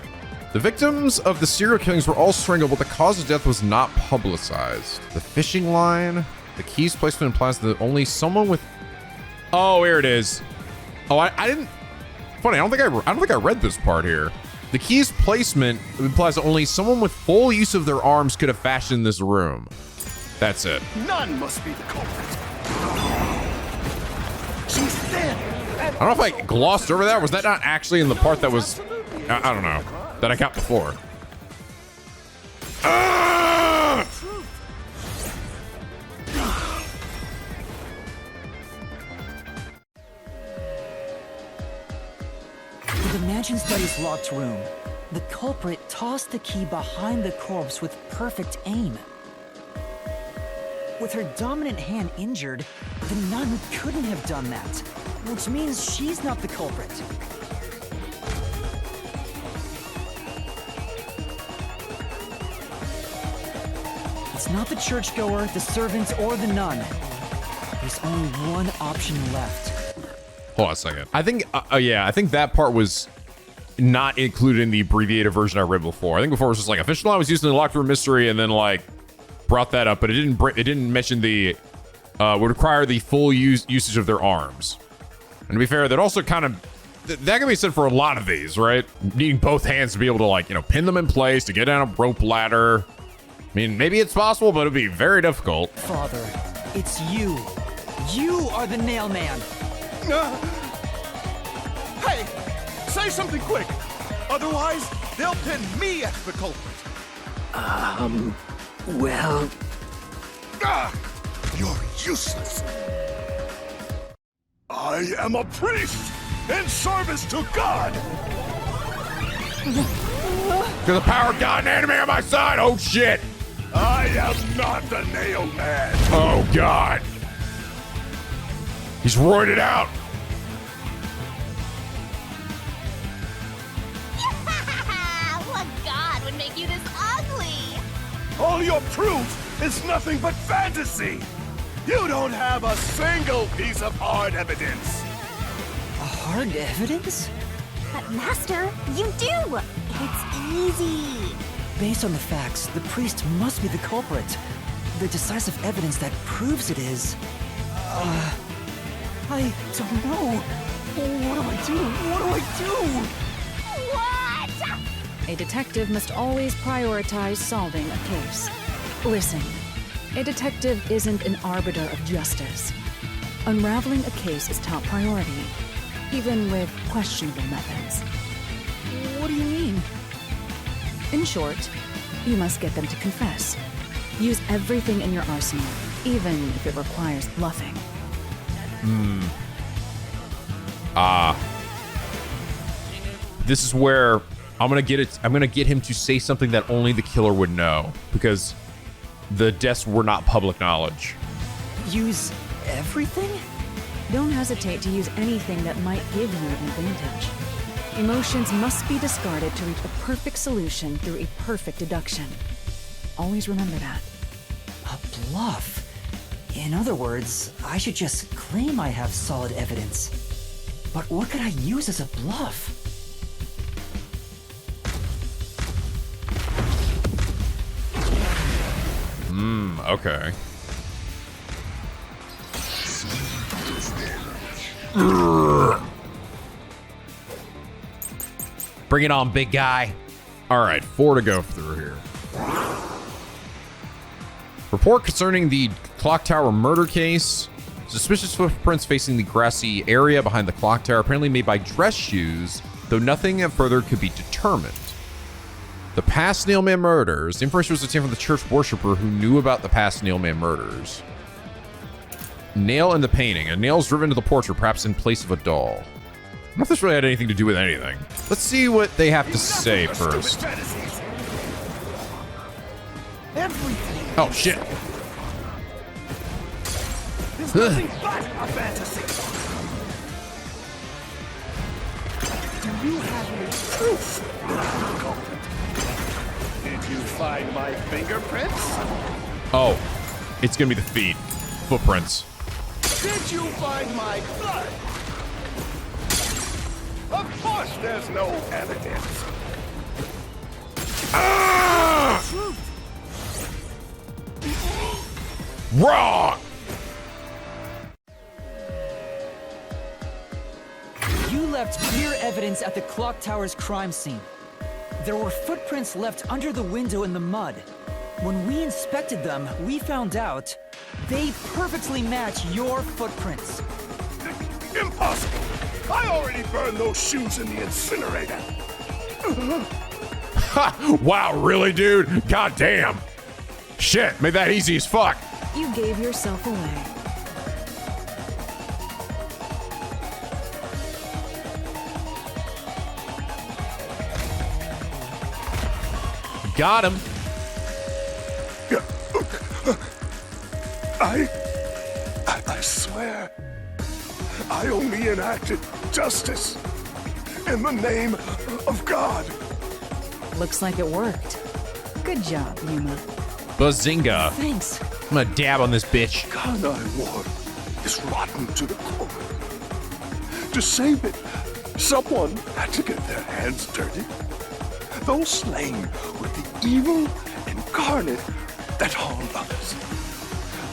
The victims of the serial killings were all strangled, but the cause of death was not publicized. The fishing line, the keys placement implies that only someone with... Oh, here it is. Oh, I didn't... Funny, I don't think I read this part here. The keys placement implies that only someone with full use of their arms could have fashioned this room. That's it. None must be the culprit. She's thin. I don't know if I glossed over that. Was that not actually in the part that was... I don't know. That I got before. In the mansion study's locked room, the culprit tossed the key behind the corpse with perfect aim. With her dominant hand injured, the nun couldn't have done that, which means she's not the culprit. It's not the churchgoer, the servant, or the nun. There's only one option left. Hold on a second. I think, yeah, I think that part was not included in the abbreviated version I read before. I think before it was just like official line was used in the locked room mystery, and then like brought that up, but it didn't mention the would require the full usage of their arms. And to be fair, that also kind of that can be said for a lot of these, right? Needing both hands to be able to, like, you know, pin them in place, to get down a rope ladder. I mean, maybe it's possible, but it'd be very difficult. Father, it's you. You are the nail man. Hey, say something quick. Otherwise, they'll pin me as the culprit. Well... You're useless. I am a priest in service to God. To the power of God and enemy on my side. Oh shit. I am not the nail man. Oh god. He's roided out. What god would make you this ugly? All your proof is nothing but fantasy. You don't have a single piece of hard evidence. Hard evidence? But Master, you do. It's easy. Based on the facts, the priest must be the culprit. The decisive evidence that proves it is... I don't know. What do I do? What? A detective must always prioritize solving a case. Listen, a detective isn't an arbiter of justice. Unraveling a case is top priority, even with questionable methods. What do you mean? In short, you must get them to confess. Use everything in your arsenal, even if it requires bluffing. This is where I'm gonna get him to say something that only the killer would know, because the deaths were not public knowledge. Use everything? Don't hesitate to use anything that might give you an advantage. Emotions must be discarded to reach a perfect solution through a perfect deduction. Always remember that. A bluff? In other words, I should just claim I have solid evidence. But what could I use as a bluff? Okay. Bring it on, big guy. All right, 4 to go through here. Report concerning the clock tower murder case. Suspicious footprints facing the grassy area behind the clock tower, apparently made by dress shoes, though nothing further could be determined. The past Nailman murders. The information was obtained from the church worshiper who knew about the past Nailman murders. Nail in the painting. A nail is driven into the portrait, perhaps in place of a doll. I don't know if this really had anything to do with anything. Let's see what they have to say first. Everything. Oh, shit. There's nothing but a fantasy. Do you have any proof? Did you find my fingerprints? Oh, it's gonna be the feet. Footprints. Did you find my blood? Of course there's no evidence. Wrong! You left clear evidence at the clock tower's crime scene. There were footprints left under the window in the mud. When we inspected them, we found out they perfectly match your footprints. Impossible! I already burned those shoes in the incinerator. Wow, really, dude? God damn. Shit, made that easy as fuck. You gave yourself away. Got him. I swear, I only enacted justice in the name of God. Looks like it worked. Good job, Yuma. Bazinga. Thanks. I'm gonna dab on this bitch. Kanai Ward is rotten to the core. To save it, someone had to get their hands dirty. Those slain with the evil incarnate that harmed others.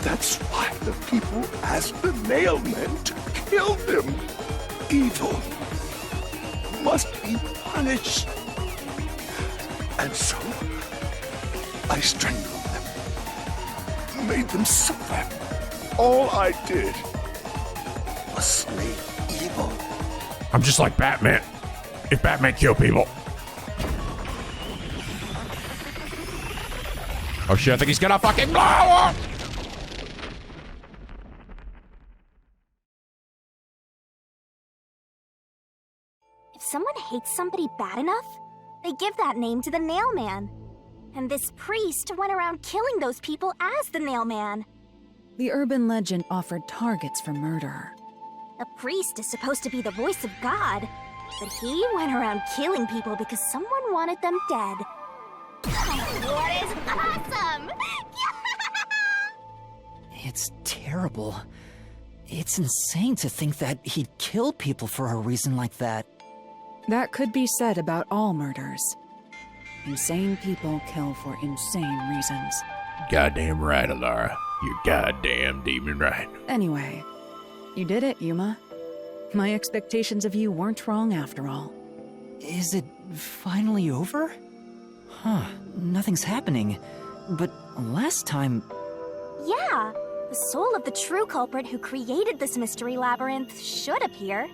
That's why the people asked the Nailmen to kill them. Evil must be punished. And so, I strangled them, made them suffer. All I did was slay evil. I'm just like Batman. If Batman killed people. Oh shit, I think he's gonna fucking blow up! If someone hates somebody bad enough, they give that name to the Nailman. And this priest went around killing those people as the Nailman. The urban legend offered targets for murder. A priest is supposed to be the voice of God, but he went around killing people because someone wanted them dead. What is awesome? It's terrible. It's insane to think that he'd kill people for a reason like that. That could be said about all murders. Insane people kill for insane reasons. Goddamn right, Halara. You're goddamn demon right. Anyway, you did it, Yuma. My expectations of you weren't wrong after all. Is it finally over? Huh, nothing's happening. But last time... Yeah, the soul of the true culprit who created this mystery labyrinth should appear.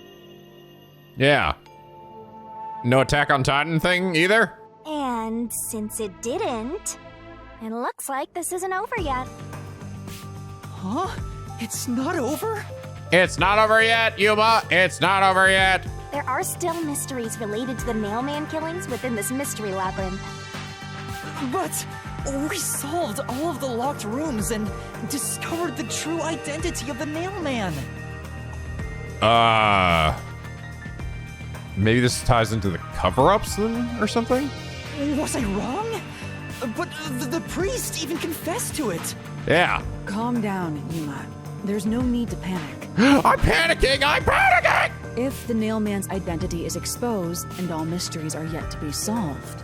Yeah. No Attack on Titan thing either? And since it didn't, it looks like this isn't over yet. Huh? It's not over? It's not over yet, Yuma. It's not over yet. There are still mysteries related to the Nailman killings within this mystery labyrinth. But we solved all of the locked rooms and discovered the true identity of the Nailman. Maybe this ties into the cover-ups then, or something? Was I wrong? But the priest even confessed to it. Yeah. Calm down, Yuma. There's no need to panic. I'm panicking! I'm panicking! If the Nailman's identity is exposed and all mysteries are yet to be solved,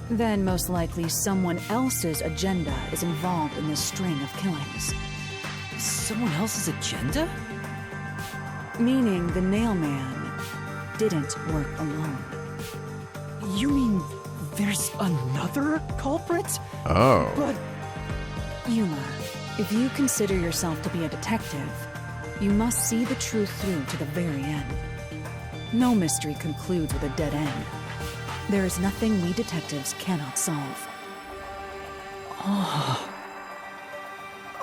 then most likely someone else's agenda is involved in this string of killings. Someone else's agenda? Meaning the Nailman didn't work alone. You mean there's another culprit? Oh. But... Yuma, if you consider yourself to be a detective, you must see the truth through to the very end. No mystery concludes with a dead end. There is nothing we detectives cannot solve. Oh.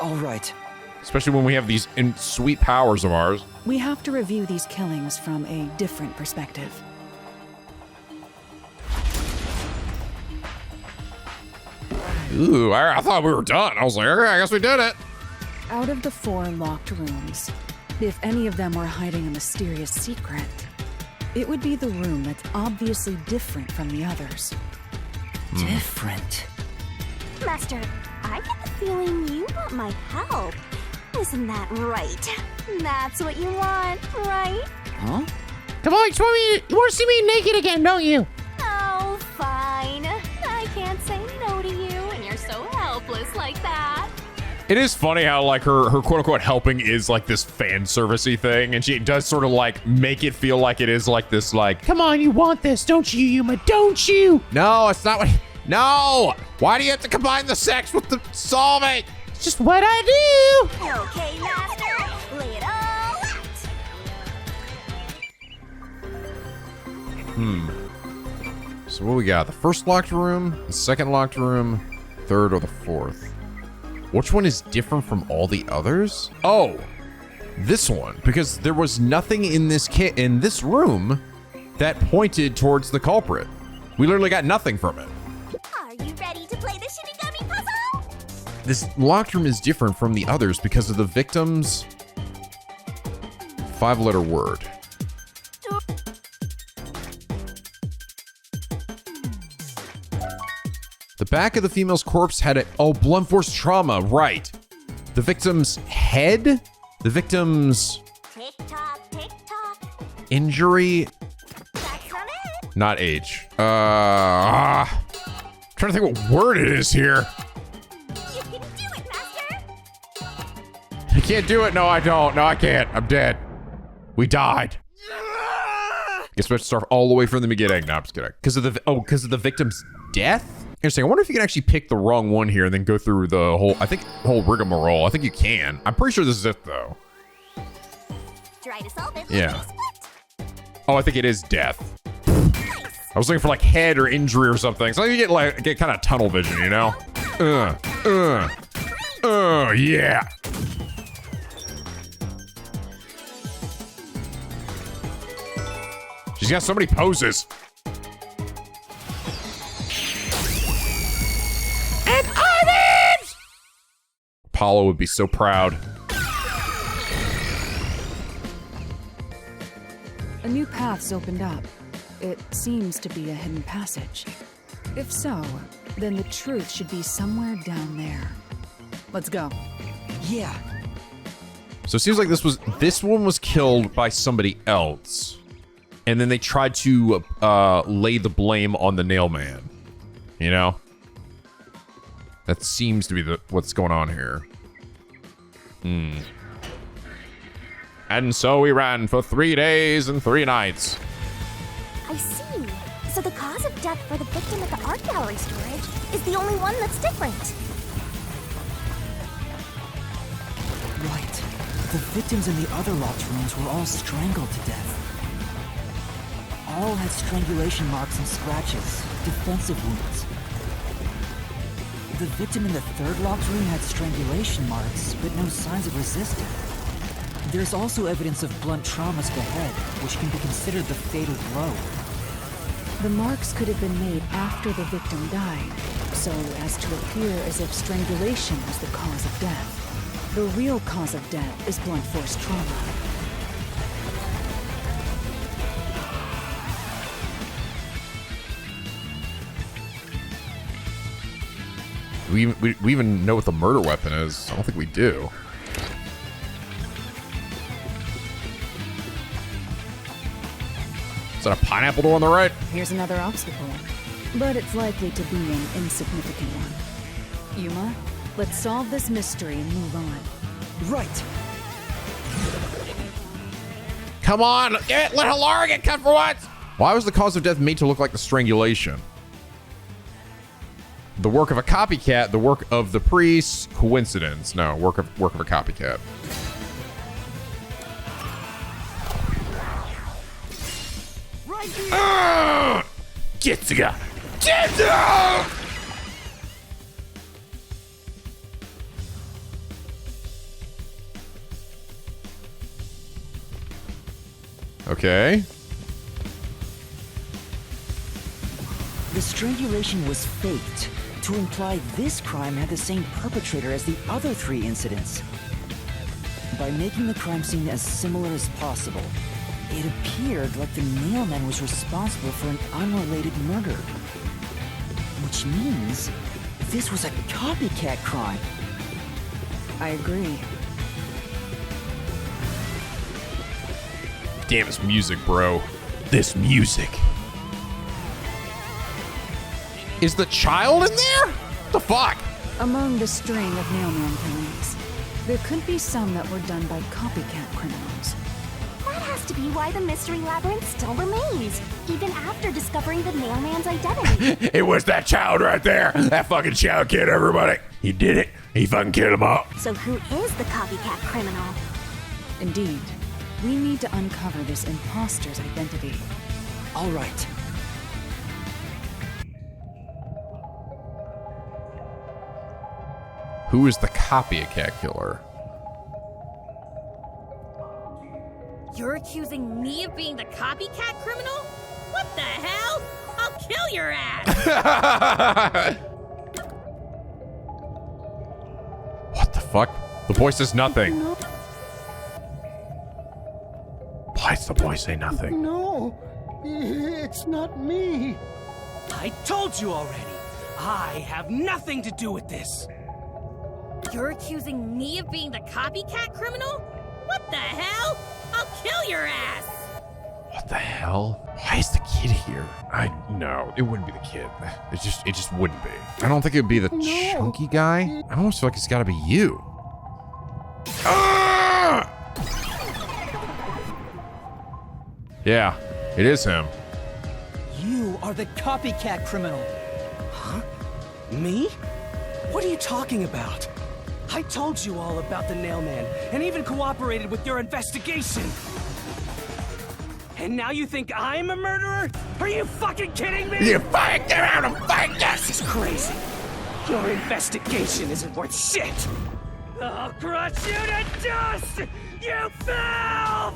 All right. Especially when we have these sweet powers of ours. We have to review these killings from a different perspective. Ooh, I thought we were done. I was like, okay, I guess we did it. Out of the 4 locked rooms, if any of them were hiding a mysterious secret, it would be the room that's obviously different from the others. Different? Master, I get the feeling you want my help. Isn't that right? That's what you want, right? Huh? Come on, Swimmy, you want to see me naked again, don't you? Oh, fine. I can't say no to you, and you're so helpless like that. It is funny how like her quote unquote helping is like this fan servicey thing, and she does sort of like make it feel like it is like this like. Come on, you want this, don't you, Yuma? Don't you? No, it's not what. No! Why do you have to combine the sex with the solving? It's just what I do. Okay, Master, lay it all out. So what we got? The first locked room, the second locked room, third, or the fourth? Which one is different from all the others? Oh, this one, because there was nothing in this room that pointed towards the culprit. We literally got nothing from it. Are you ready to play the Shinigami puzzle? This locked room is different from the others because of the victims 5-letter word. The back of the female's corpse had blunt force trauma, right. The victim's head? The victim's Tick-tock, tick-tock. injury? That's not it. Not age. Trying to think what word it is here. You can do it, Master. I can't do it. No, I don't. No, I can't. I'm dead. We died. Guess we have to start all the way from the beginning. No, I'm just kidding. Because of the victim's death? Interesting. I wonder if you can actually pick the wrong one here and then go through the whole rigmarole. I think you can. I'm pretty sure this is it though. Try to solve it. Yeah. Oh, I think it is death. I was looking for like head or injury or something. So you get kind of tunnel vision, you know? Yeah. She's got so many poses. And items! Apollo would be so proud. A new path's opened up. It seems to be a hidden passage. If so, then the truth should be somewhere down there. Let's go. Yeah. So it seems like this one was killed by somebody else. And then they tried to lay the blame on the nail man. You know? That seems to be what's going on here. And so we ran for 3 days and 3 nights. I see. So the cause of death for the victim at the art gallery storage is the only one that's different. Right. The victims in the other locked rooms were all strangled to death. All had strangulation marks and scratches, defensive wounds. The victim in the third locked room had strangulation marks, but no signs of resistance. There's also evidence of blunt traumas to the head, which can be considered the fatal blow. The marks could have been made after the victim died, so as to appear as if strangulation was the cause of death. The real cause of death is blunt force trauma. We even know what the murder weapon is. I don't think we do. Is that a pineapple door on the right? Here's another obstacle, but it's likely to be an insignificant one. Yuma, let's solve this mystery and move on. Right. Come on, let Halara get cut for once. Why was the cause of death made to look like the strangulation? The work of a copycat, the work of the priest, coincidence. No, work of a copycat. Getsuga! Getsuga! Okay. The strangulation was faked to imply this crime had the same perpetrator as the other 3 incidents. By making the crime scene as similar as possible, it appeared like the nailman was responsible for an unrelated murder. Which means this was a copycat crime. I agree. Damn, it's music, bro. This music. Is the child in there? What the fuck? Among the string of nailman killings, there could be some that were done by copycat criminals. That has to be why the Mystery Labyrinth still remains, even after discovering the nailman's identity. It was that child right there. That fucking child kid, everybody. He did it. He fucking killed them all. So who is the copycat criminal? Indeed. We need to uncover this imposter's identity. All right. Who is the copycat killer? You're accusing me of being the copycat criminal? What the hell? I'll kill your ass! What the fuck? The boy says nothing. Why does the boy say nothing? No, it's not me. I told you already. I have nothing to do with this. You're accusing me of being the copycat criminal? What the hell? I'll kill your ass! What the hell? Why is the kid here? No, it wouldn't be the kid. It just wouldn't be. I don't think it would be the chunky guy. I almost feel like it's gotta be you. Ah! Yeah, it is him. You are the copycat criminal. Huh? Me? What are you talking about? I told you all about the Nailman, and even cooperated with your investigation. And now you think I'm a murderer? Are you fucking kidding me? You fucking get out of fight! This is crazy. Your investigation isn't worth shit. I'll crush you to dust, you filth!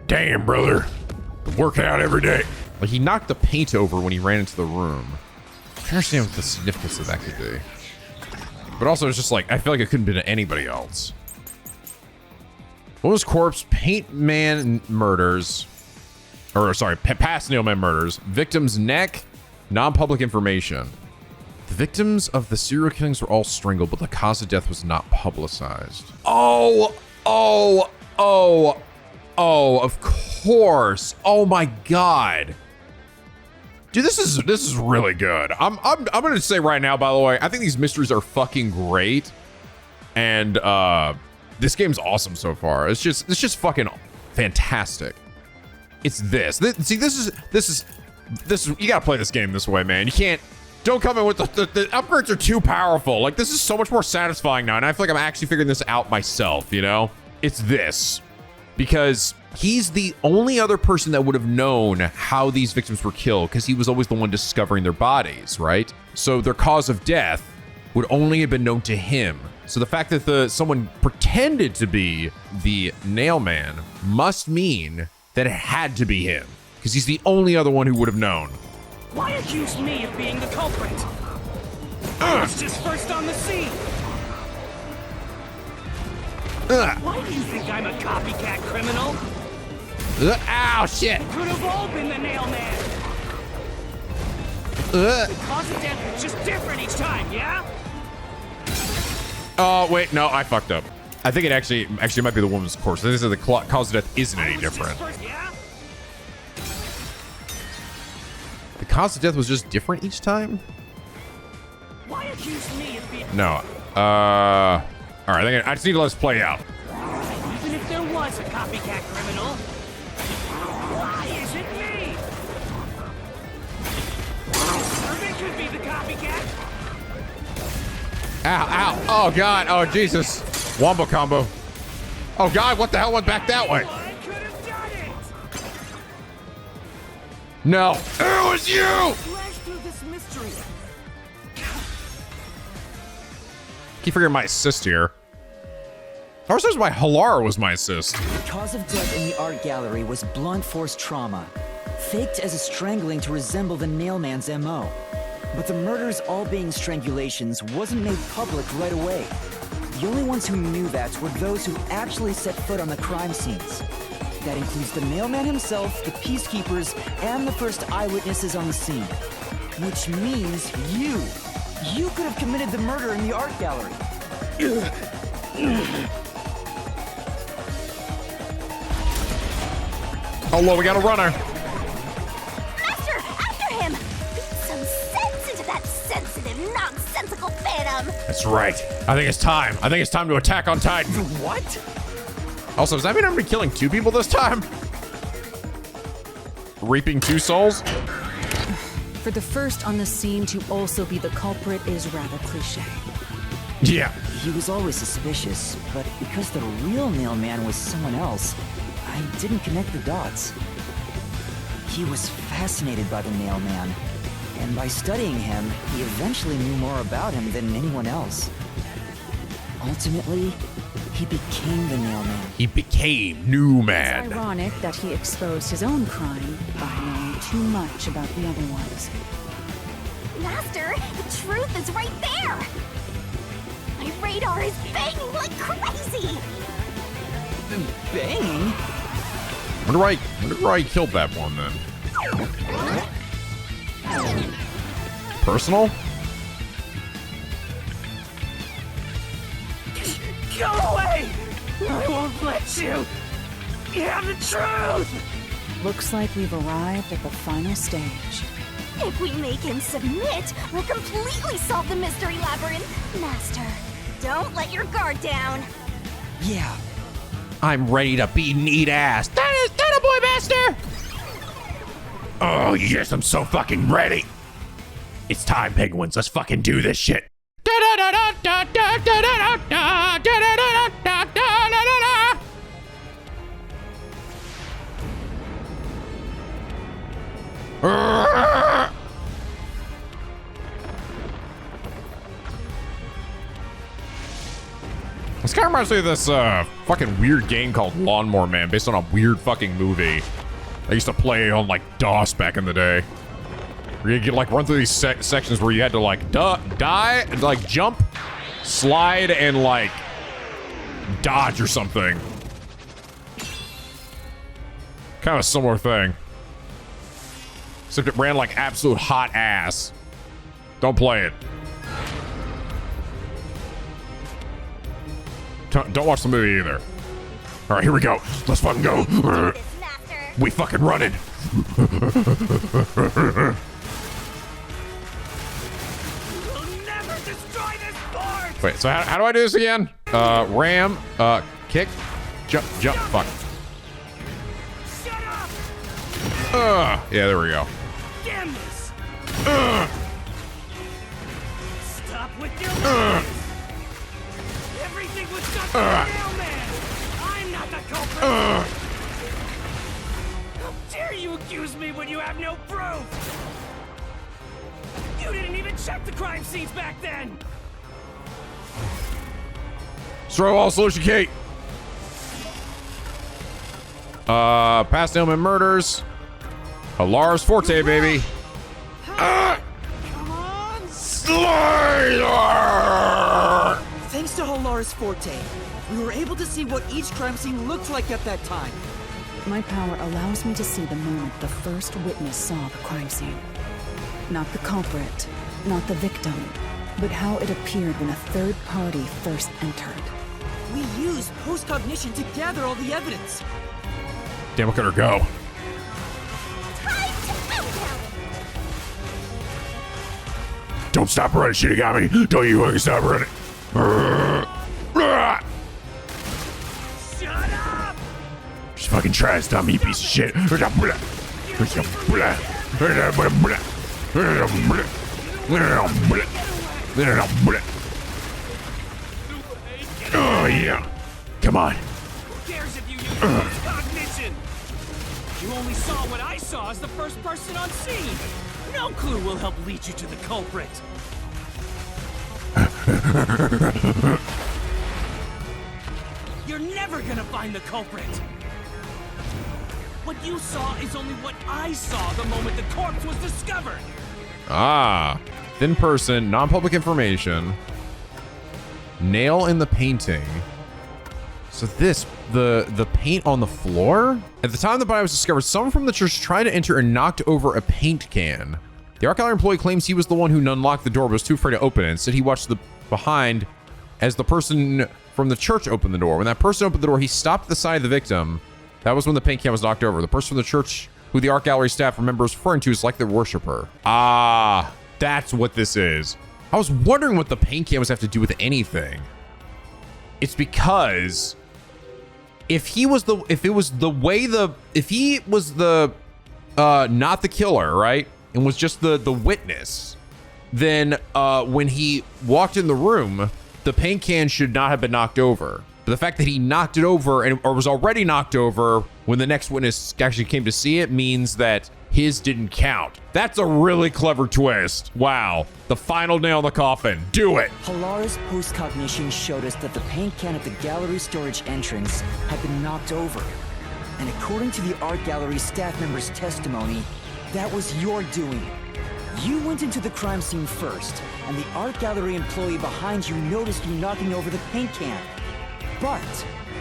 Damn, brother. Working out every day. Like, he knocked the paint over when he ran into the room. I can understand what the significance of that could be. But also, it's just like, I feel like it couldn't be to anybody else. What was corpse? Paint man murders. Or, sorry, past Nailman murders. Victim's neck. Non-public information. The victims of the serial killings were all strangled, but the cause of death was not publicized. Oh, of course. Oh my God. Dude, this is really good. I'm gonna say right now, by the way, I think these mysteries are fucking great. And this game's awesome so far. It's just fucking fantastic. It's this. See, this is you gotta play this game this way, man. You can't. Don't come in with the upgrades are too powerful. Like, this is so much more satisfying now, and I feel like I'm actually figuring this out myself, you know? It's this. Because he's the only other person that would have known how these victims were killed, because he was always the one discovering their bodies, right? So their cause of death would only have been known to him. So the fact that someone pretended to be the Nailman must mean that it had to be him, because he's the only other one who would have known. Why accuse me of being the culprit? I was just first on the scene. Why do you think I'm a copycat criminal? Ow, shit. It could have all been the Nailman. The cause of death was just different each time, yeah? Oh, wait, no, I fucked up. I think it actually might be the woman's corpse. This is the cause of death isn't any different. The cause of death was just different each time? Why accuse me of being... No. All right, I just need to let this play out. Even if there was a copycat criminal, why is it me? Irving could be the copycat. Ow. Oh, God. Oh, Jesus. Wombo combo. Oh, God, what the hell went back that way? I could have done it. No. It was you! Flash through this mystery. Keep forgetting my assist here. I was why Halara was my assist. The cause of death in the art gallery was blunt force trauma, faked as a strangling to resemble the Nailman's MO. But the murders all being strangulations wasn't made public right away. The only ones who knew that were those who actually set foot on the crime scenes. That includes the Nailman himself, the peacekeepers, and the first eyewitnesses on the scene. Which means you could have committed the murder in the art gallery. Oh, Lord, we got a runner. Master, after him! Beat some sense into that sensitive, nonsensical phantom! That's right. I think it's time. To attack on Titan. What? Also, does that mean I'm gonna be killing 2 people this time? Reaping 2 souls? For the first on the scene to also be the culprit is rather cliche. Yeah. He was always suspicious, but because the real Nailman was someone else, I didn't connect the dots. He was fascinated by the Nailman, and by studying him, he eventually knew more about him than anyone else. Ultimately, he became the Nailman. He became New It's Man. ironic that he exposed his own crime by knowing too much about the other ones. Master, the truth is right there! I radar is banging like crazy! Banging? Wonder why he killed that one then. Personal? Go away! I won't let you! You have the truth! Looks like we've arrived at the final stage. If we make him submit, we'll completely solve the Mystery Labyrinth. Master, don't let your guard down. Yeah. I'm ready to beat and eat ass. That a boy, master! Oh yes, I'm so fucking ready. It's time, penguins. Let's fucking do this shit. This kind of reminds me of this fucking weird game called Lawnmower Man, based on a weird fucking movie I used to play on like DOS back in the day. Where you could like run through these sections where you had to like die, like jump, slide, and like dodge or something. Kind of a similar thing. Except it ran like absolute hot ass. Don't play it. Don't watch the movie either. All right, here we go. Let's fucking go. We fucking running. Wait, so how do I do this again? Ram, kick, jump, fuck. Shut up! Yeah, there we go. Damn this! Stop with your lies! Everything was done by the mailman! I'm not the culprit! How dare you accuse me when you have no proof? You didn't even check the crime scenes back then! Throw all solution Kate. Past ailment murders. Halara's forte, baby. Come on! Slayer! Thanks to Halara's forte, we were able to see what each crime scene looked like at that time. My power allows me to see the moment the first witness saw the crime scene. Not the culprit, not the victim, but how it appeared when a third party first entered. We used post-cognition to gather all the evidence. Damn, look at her go. Don't stop running, Shinigami. Don't you fucking stop running. Shut up! Just fucking try to stop me, you piece of shit. Oh, yeah. Come on. Who cares if you use cognition? You only saw what I saw as the first person on scene. No clue will help lead you to the culprit. You're never gonna find the culprit. What you saw is only what I saw the moment the corpse was discovered. Ah. Thin person, non-public information. Nail in the painting. So this, the paint on the floor? At the time the body was discovered, someone from the church tried to enter and knocked over a paint can. The art gallery employee claims he was the one who unlocked the door but was too afraid to open it. Instead, he watched behind as the person from the church opened the door. When that person opened the door, he stopped at the side of the victim. That was when the paint can was knocked over. The person from the church who the art gallery staff remembers referring to is like the worshiper. Ah, that's what this is. I was wondering what the paint cans have to do with anything. It's because if he was the not the killer, right? And was just the witness, then when he walked in the room, the paint can should not have been knocked over. But the fact that he knocked it over or was already knocked over when the next witness actually came to see it means that his didn't count. That's a really clever twist. Wow. The final nail in the coffin. Do it. Halara's post-cognition showed us that the paint can at the gallery storage entrance had been knocked over. And according to the art gallery staff member's testimony, that was your doing. You went into the crime scene first, and the art gallery employee behind you noticed you knocking over the paint can. But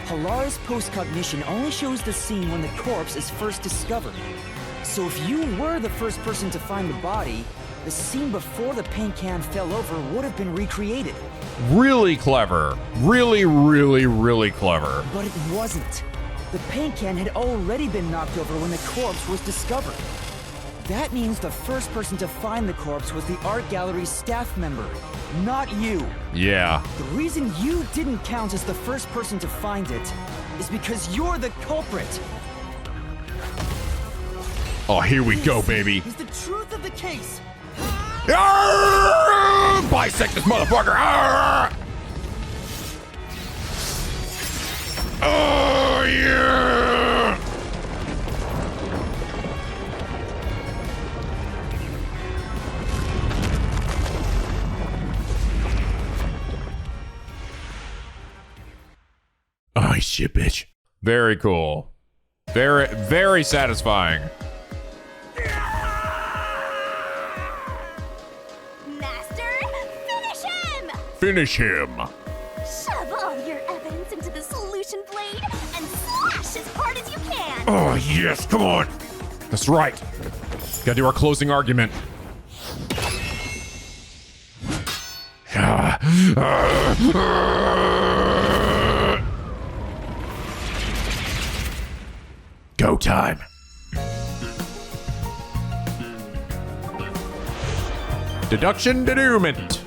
Halara's post-cognition only shows the scene when the corpse is first discovered. So if you were the first person to find the body, the scene before the paint can fell over would have been recreated. Really clever. Really, really, really clever. But it wasn't. The paint can had already been knocked over when the corpse was discovered. That means the first person to find the corpse was the art gallery's staff member, not you. Yeah. The reason you didn't count as the first person to find it is because you're the culprit. Oh, here we go, baby. Is the truth of the case. Bisect this motherfucker! Oh, yeah! Oh, shit, bitch. Very cool. Very, very satisfying. Finish him! Shove all your evidence into the solution blade and slash as hard as you can! Oh, yes, come on! That's right. Gotta do our closing argument. Go time. Deduction denouement.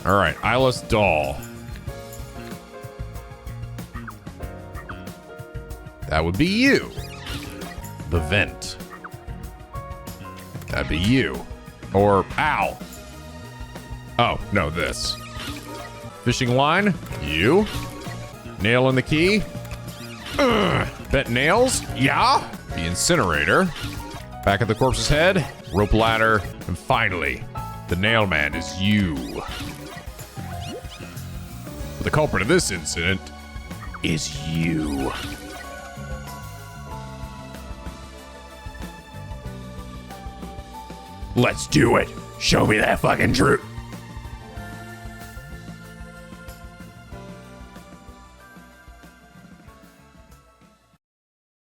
All right, eyeless doll. That would be you. The vent. That'd be you. Or, ow. Oh, no, this. Fishing line, you. Nail in the key. Bet nails, yeah. The incinerator. Back at the corpse's head, rope ladder, and finally, the nail man is you. But the culprit of this incident is you. Let's do it. Show me that fucking truth.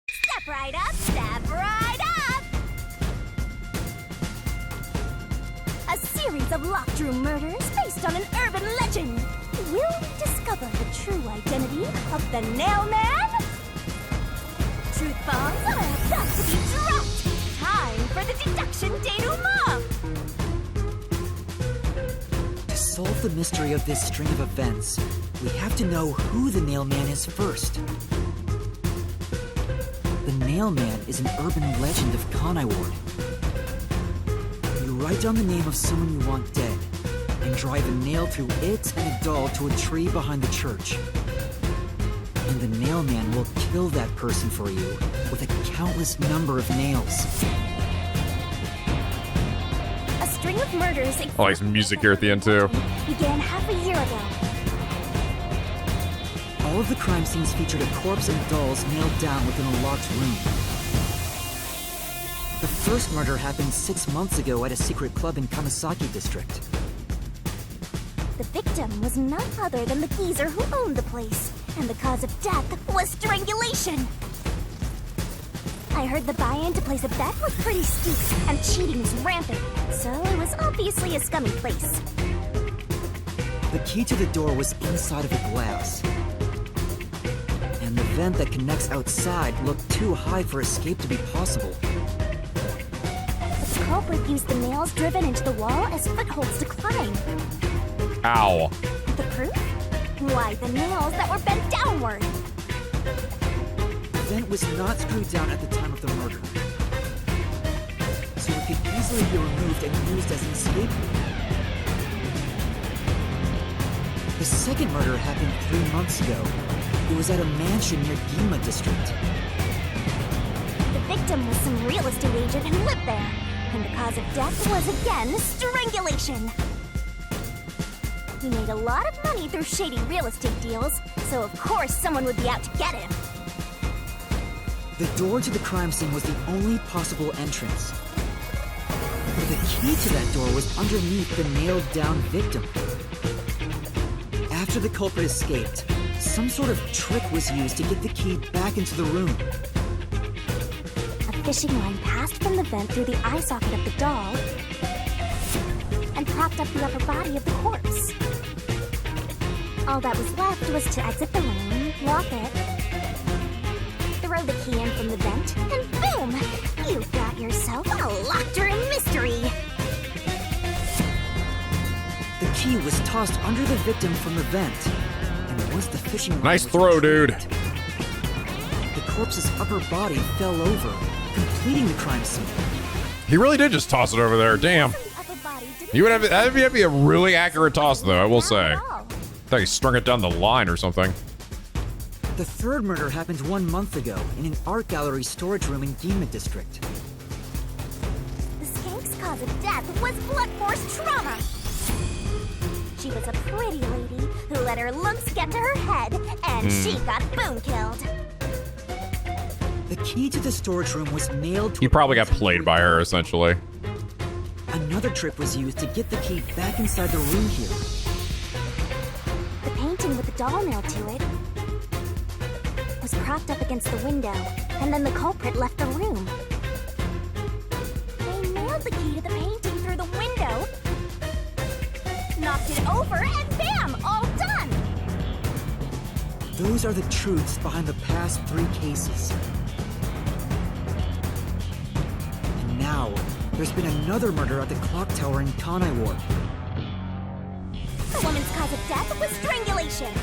Step right up, step right up! A series of locked room murders based on an urban legend. Will we discover the true identity of the Nail Man? Truth bombs are about to be dropped! Time for the deduction denouement! To solve the mystery of this string of events, we have to know who the Nail Man is first. The Nail Man is an urban legend of Kanai Ward. You write down the name of someone you want dead, and drive a nail through it and a doll to a tree behind the church. And the Nail Man will kill that person for you with a countless number of nails. A string of murders I like some music here at the end too. began half a year ago. All of the crime scenes featured a corpse and dolls nailed down within a locked room. The first murder happened 6 months ago at a secret club in Kamasaki district. The victim was none other than the geezer who owned the place, and the cause of death was strangulation. I heard the buy-in to place a bet was pretty steep, and cheating was rampant, so it was obviously a scummy place. The key to the door was inside of a glass. And the vent that connects outside looked too high for escape to be possible. The culprit used the nails driven into the wall as footholds to climb. Ow. The proof? Why, the nails that were bent downward. The vent was not screwed down at the time of the murder, so it could easily be removed and used as an escape route. The second murder happened 3 months ago. It was at a mansion near Yuma district. The victim was some real estate agent who lived there, and the cause of death was again strangulation. He made a lot of money through shady real estate deals, so of course someone would be out to get him. The door to the crime scene was the only possible entrance. But the key to that door was underneath the nailed-down victim. After the culprit escaped, some sort of trick was used to get the key back into the room. A fishing line passed from the vent through the eye socket of the doll and propped up the upper body of the corpse. All that was left was to exit the room, lock it, throw the key in from the vent, and boom! You've got yourself a locked-room mystery! The key was tossed under the victim from the vent, and once the fishing line Nice was throw, dude. retrieved, the corpse's upper body fell over, completing the crime scene. He really did just toss it over there. Damn. You would have that'd be a really accurate toss, though. I will say. I thought he strung it down the line or something. The third murder happened 1 month ago in an art gallery storage room in Gima District. The skank's cause of death was blunt force trauma! She was a pretty lady who let her looks get to her head, and she got boom killed. The key to the storage room was nailed to He probably got played by her, essentially. Another trick was used to get the key back inside the room here. The painting with the doll nailed to it was propped up against the window, and then the culprit left the room. They nailed the key to the painting through the window, knocked it over, and bam! All done! Those are the truths behind the past 3 cases. And now, there's been another murder at the clock tower in Kanai Ward. The woman's cause of death was strangulation.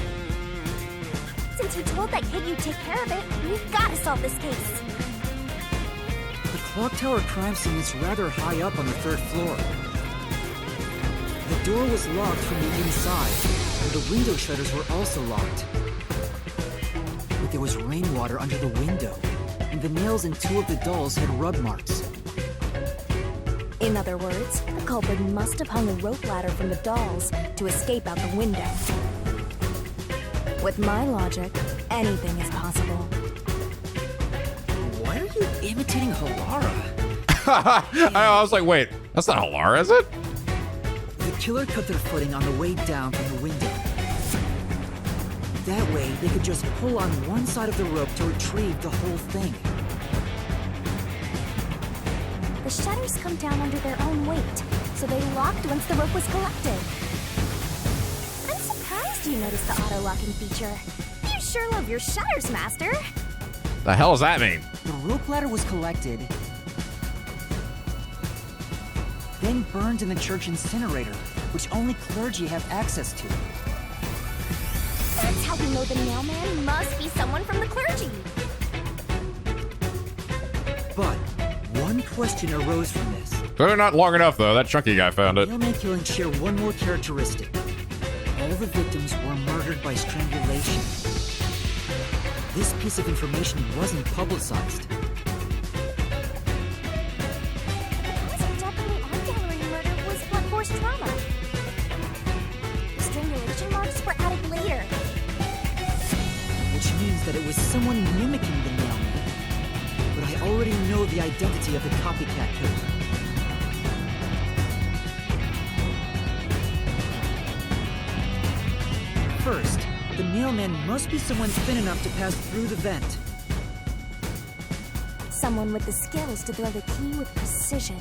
Since you told that kid you'd take care of it, we've got to solve this case. The clock tower crime scene is rather high up on the 3rd floor. The door was locked from the inside, and the window shutters were also locked. But there was rainwater under the window, and the nails in 2 of the dolls had rub marks. In other words, the culprit must have hung a rope ladder from the dolls to escape out the window. With my logic, anything is possible. Why are you imitating Halara? I was like, wait, that's not Halara, is it? The killer cut their footing on the way down from the window. That way, they could just pull on one side of the rope to retrieve the whole thing. The shutters come down under their own weight, so they locked once the rope was collected. I'm surprised you noticed the auto-locking feature. You sure love your shutters, Master. The hell does that mean? The rope ladder was collected, then burned in the church incinerator, which only clergy have access to. That's how we know the mailman must be someone from the clergy. But one question arose from this. They're not long enough, though. That chunky guy found it. Mailman killings share one more characteristic. All the victims were murdered by strangulation. This piece of information wasn't publicized. The cause of death in the art gallery murder was blunt force trauma. The strangulation marks were added later. Which means that it was someone mimicking the mailman. But I already know the identity of the copycat killer. First, the mailman must be someone thin enough to pass through the vent. Someone with the skills to throw the key with precision.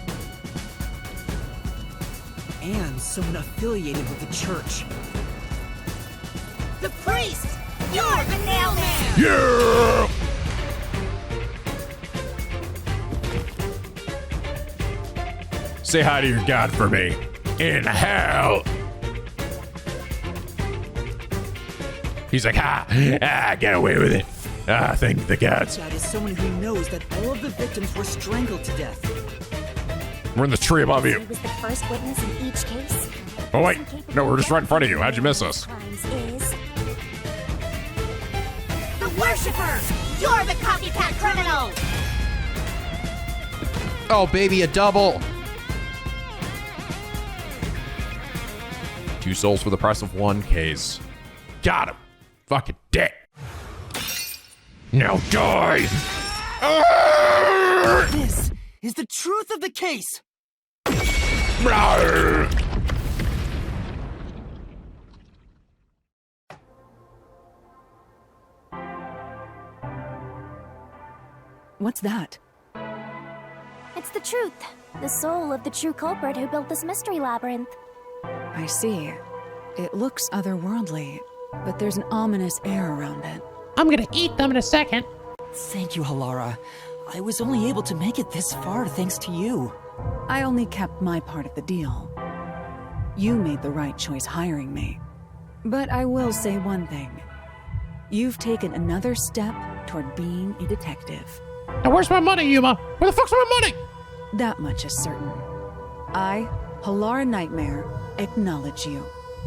And someone affiliated with the church. The priest! You're the nailman! Yeah! Say hi to your god for me. In hell! He's like, get away with it. Thank the gods. That is someone who knows that all of the victims were strangled to death. We're in the tree above you. He was the first witness in each case. Oh, wait. No, we're just right in front of you. How'd you miss us? Crimes is The worshiper! You're the copycat criminal! Oh, baby, a double. 2 souls for the price of 1 case. Got him. Fucking dead. Now die. This is the truth of the case. What's that? It's the truth. The soul of the true culprit who built this mystery labyrinth. I see. It looks otherworldly, but there's an ominous air around it. I'm gonna eat them in a second. Thank you, Halara. I was only able to make it this far thanks to you. I only kept my part of the deal. You made the right choice hiring me. But I will say one thing. You've taken another step toward being a detective. Now where's my money, Yuma? Where the fuck's my money? That much is certain. I, Halara Nightmare, acknowledge you.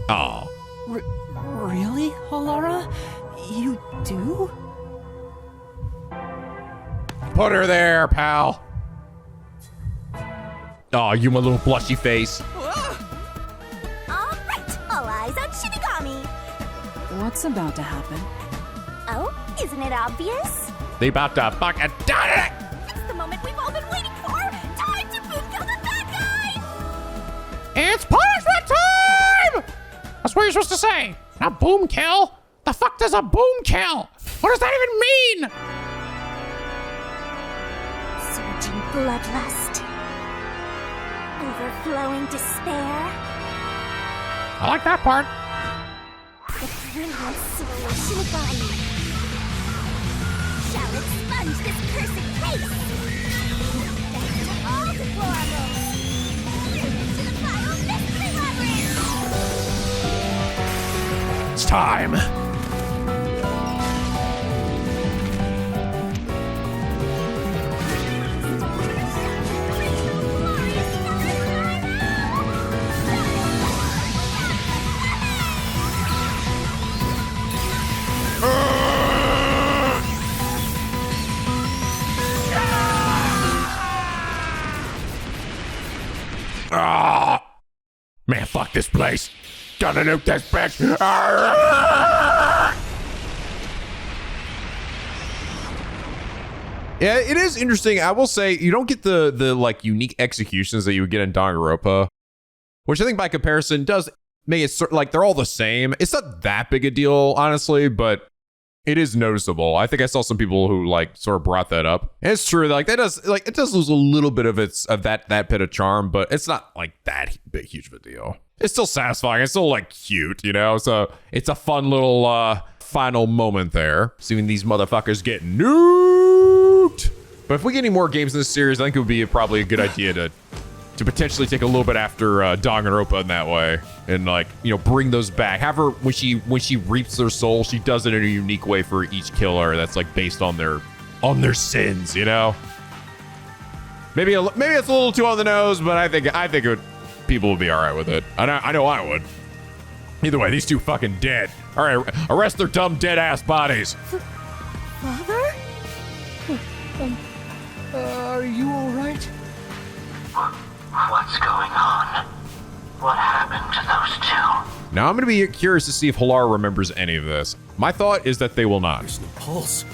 Aw. Really, Halara? You do? Put her there, pal. Aw, you my little blushy face. All right, all eyes on Shinigami. What's about to happen? Oh, isn't it obvious? They about to fucking die. It's the moment we've all been waiting for. Time to boom kill the bad guy. It's punishment time! That's what you're supposed to say. Not boom kill. The fuck does a boom kill? What does that even mean? Surging bloodlust. Overflowing despair. I like that part. The brilliant soul of Shinigami shall expunge this cursed case. Back to all deplorables. To the final mystery labyrinth. It's time. Man, fuck this place. Gonna nuke this bitch. Yeah, it is interesting. I will say you don't get the like unique executions that you would get in Danganronpa, which I think by comparison does make it like they're all the same. It's not that big a deal, honestly, but it is noticeable. I think I saw some people who like sort of brought that up. And it's true, like it does lose a little bit of that bit of charm, but it's not like that big huge of a deal. It's still satisfying. It's still like cute, you know? So it's a fun little final moment there, seeing these motherfuckers get nuked. But if we get any more games in this series, I think it would be probably a good idea to potentially take a little bit after Danganronpa in that way, and like, you know, bring those back. Have her when she reaps their soul, she does it in a unique way for each killer that's like based on their sins, you know. Maybe it's a little too on the nose, but I think people would be all right with it. I know I would. Either way, these two fucking dead. All right, arrest their dumb dead ass bodies. Father? Are you all right? What's going on? What happened to those two? Now I'm going to be curious to see if Halara remembers any of this. My thought is that they will not. There's no pulse.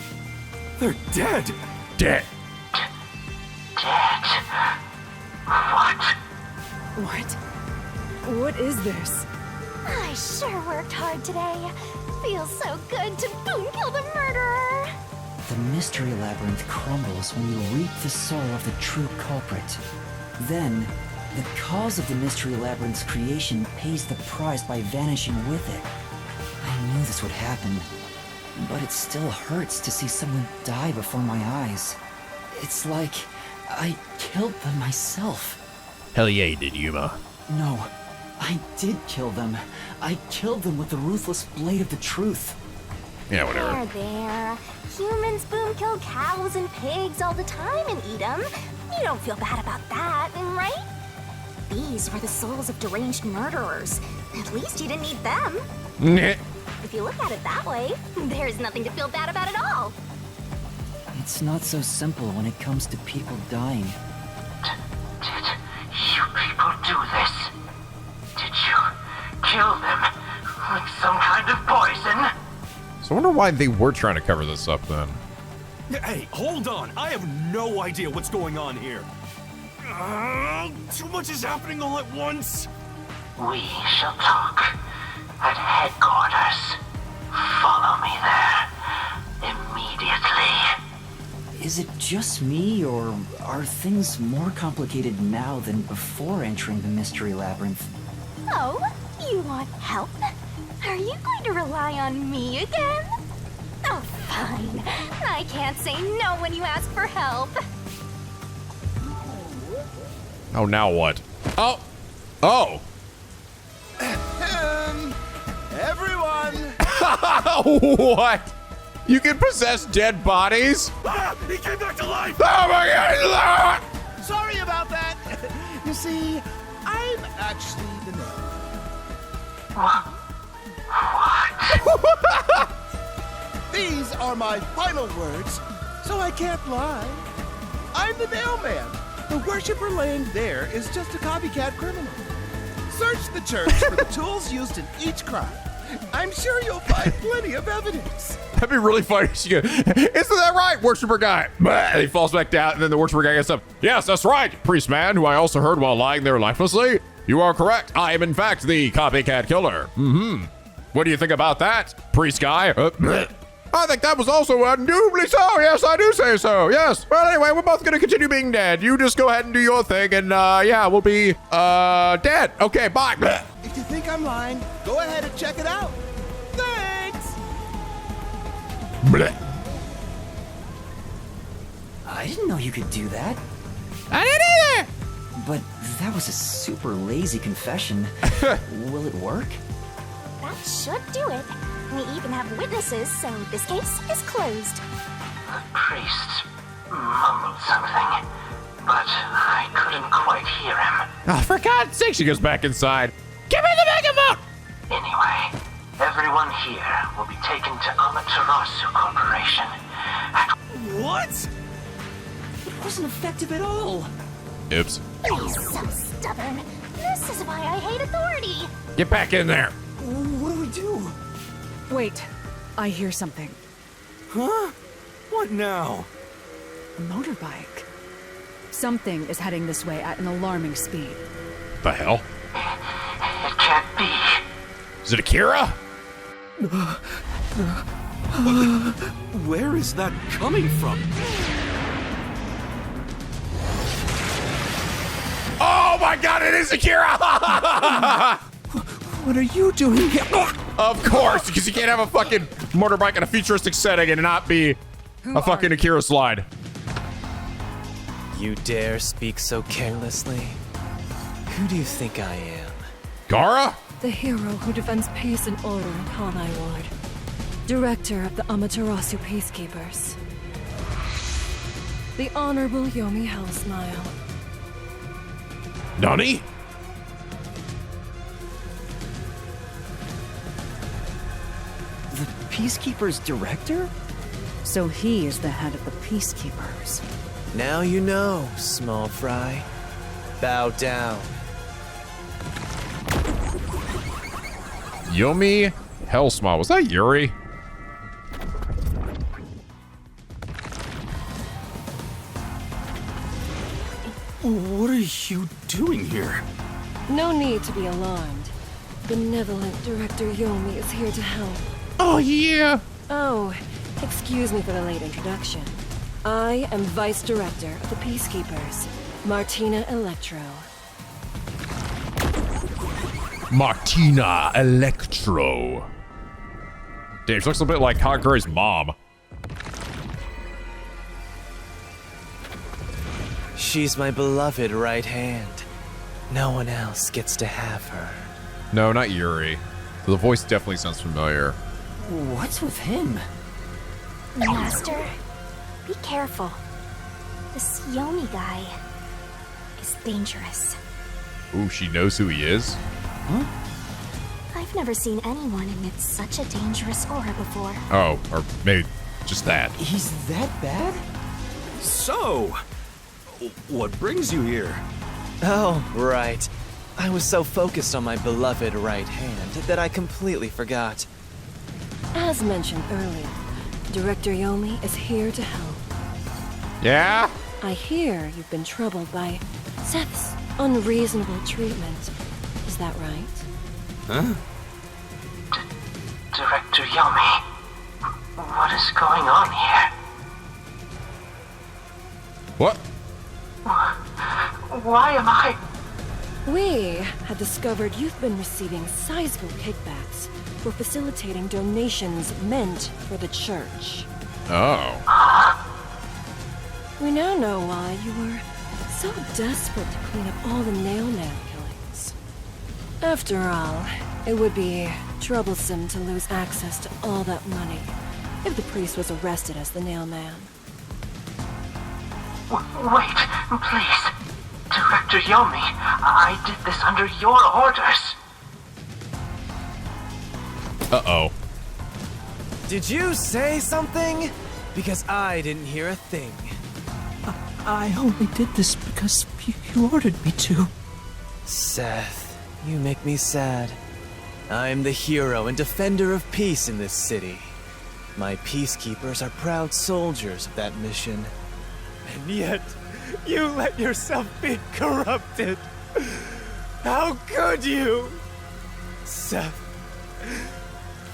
They're dead. Dead. Dead? What? What? What is this? I sure worked hard today. Feels so good to boom kill the murderer. The Mystery Labyrinth crumbles when you reap the soul of the true culprit. Then, the cause of the Mystery Labyrinth's creation pays the price by vanishing with it. I knew this would happen, but it still hurts to see someone die before my eyes. It's like I killed them myself. Hell yeah, you did, Yuma. No, I did kill them. I killed them with the ruthless blade of the truth. Yeah, whatever. There. Humans boom kill cows and pigs all the time and eat them. You don't feel bad about that, right? These were the souls of deranged murderers. At least you didn't eat them. If you look at it that way, there's nothing to feel bad about at all. It's not so simple when it comes to people dying. Did you people do this? Did you kill them with some kind of poison. So I wonder why they were trying to cover this up then. Hey, hold on. I have no idea what's going on here. Too much is happening all at once. We shall talk at headquarters. Follow me there immediately. Is it just me, or are things more complicated now than before entering the Mystery Labyrinth? Oh, you want help? Are you going to rely on me again? Oh, fine. I can't say no when you ask for help. Oh, now what? Oh! Oh! Everyone! What? You can possess dead bodies? Ah, he came back to life! Oh my god! Sorry about that. You see, I'm actually the nail. What? These are my final words, so I can't lie. I'm the nail man. The worshiper laying there is just a copycat criminal. Search the church for the tools used in each crime. I'm sure you'll find plenty of evidence. That'd be really funny. She goes, isn't that right, worshiper guy? And he falls back down, and then the worshiper guy gets up. Yes, that's right, priest man, who I also heard while lying there lifelessly. You are correct. I am, in fact, the copycat killer. Mm-hmm. What do you think about that, priest guy? I think that was also undoubtedly so. Yes, I do say so. Yes. Well, anyway, we're both going to continue being dead. You just go ahead and do your thing, and, yeah, we'll be, dead. Okay, bye. If you think I'm lying, go ahead and check it out. Thanks! I didn't know you could do that. I didn't either! But that was a super lazy confession. Will it work? That should do it. We even have witnesses, so this case is closed. The priest mumbled something, but I couldn't quite hear him. Oh, for God's sake, she goes back inside. Give me the megaphone! Anyway, everyone here will be taken to Amaterasu Corporation. What? It wasn't effective at all. Oops. He's so stubborn. This is why I hate authority. Get back in there. What do we do? Wait, I hear something. Huh? What now? A motorbike. Something is heading this way at an alarming speed. The hell? It can't be. Is it Akira? Where is that coming from? Oh my god, it is Akira! What are you doing here? Of course, because you can't have a fucking motorbike in a futuristic setting and not be a fucking Akira slide. You dare speak so carelessly? Who do you think I am? Gara? The hero who defends peace and order in Kanai Ward. Director of the Amaterasu Peacekeepers. The Honorable Yomi Hellsmile. Nani? The Peacekeepers director? So he is the head of the Peacekeepers. Now you know, small fry. Bow down. Yumi Hellsmile. Was that Yuri? What are you doing here? No need to be alarmed. Benevolent Director Yomi is here to help. Oh, yeah. Oh, excuse me for the late introduction. I am Vice Director of the Peacekeepers, Martina Electro. Martina Electro. Damn, she looks a bit like Kagura's mom. She's my beloved right hand. No one else gets to have her. No, not Yuri. The voice definitely sounds familiar. What's with him? Master, be careful. This Yomi guy is dangerous. Ooh, she knows who he is? Huh? I've never seen anyone emit such a dangerous aura before. Oh, or maybe just that. He's that bad? So, what brings you here? Oh, right. I was so focused on my beloved right hand that I completely forgot. As mentioned earlier, Director Yomi is here to help. Yeah? I hear you've been troubled by Seth's unreasonable treatment. Is that right? Huh? Director Yomi, what is going on here? What? Why am I... We had discovered you've been receiving sizable kickbacks for facilitating donations meant for the church. Oh. We now know why you were so desperate to clean up all the Nailman killings. After all, it would be troublesome to lose access to all that money if the priest was arrested as the Nailman. Wait, please. Director Yomi, I did this under your orders. Uh-oh. Did you say something? Because I didn't hear a thing. I only did this because you ordered me to. Seth, you make me sad. I'm the hero and defender of peace in this city. My peacekeepers are proud soldiers of that mission. And yet, you let yourself be corrupted. How could you? Seth,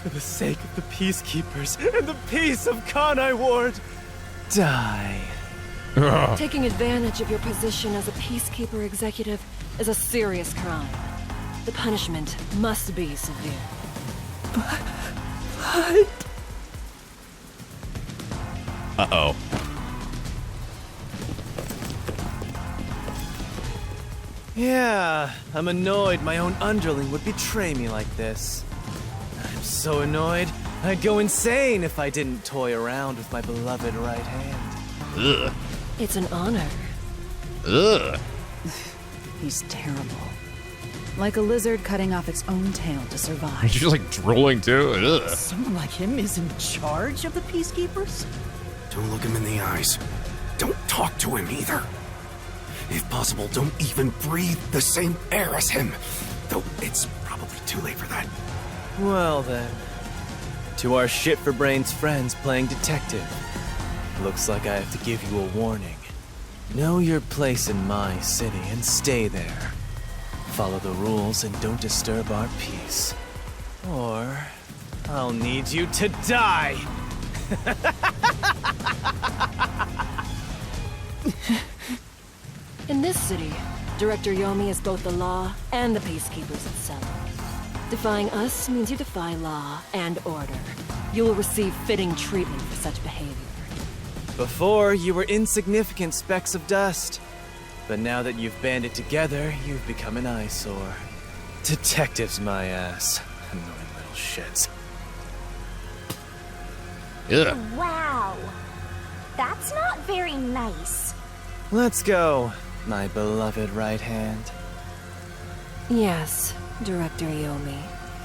for the sake of the peacekeepers and the peace of Kanai Ward, die. Taking advantage of your position as a peacekeeper executive is a serious crime. The punishment must be severe. But... Uh-oh. Yeah, I'm annoyed my own underling would betray me like this. I'm so annoyed, I'd go insane if I didn't toy around with my beloved right hand. Ugh. It's an honor. Ugh. He's terrible. Like a lizard cutting off its own tail to survive. She's like drooling too. Ugh. Someone like him is in charge of the peacekeepers? Don't look him in the eyes. Don't talk to him either. If possible, don't even breathe the same air as him. Though it's probably too late for that. Well then, to our shit-for-brains friends playing detective, looks like I have to give you a warning. Know your place in my city and stay there. Follow the rules and don't disturb our peace. Or I'll need you to die! In this city, Director Yomi is both the law and the peacekeepers itself. Defying us means you defy law and order. You will receive fitting treatment for such behavior. Before, you were insignificant specks of dust. But now that you've banded together, you've become an eyesore. Detectives, my ass. Annoying little shits. Ugh. Wow. That's not very nice. Let's go, my beloved right hand. Yes, Director Yomi.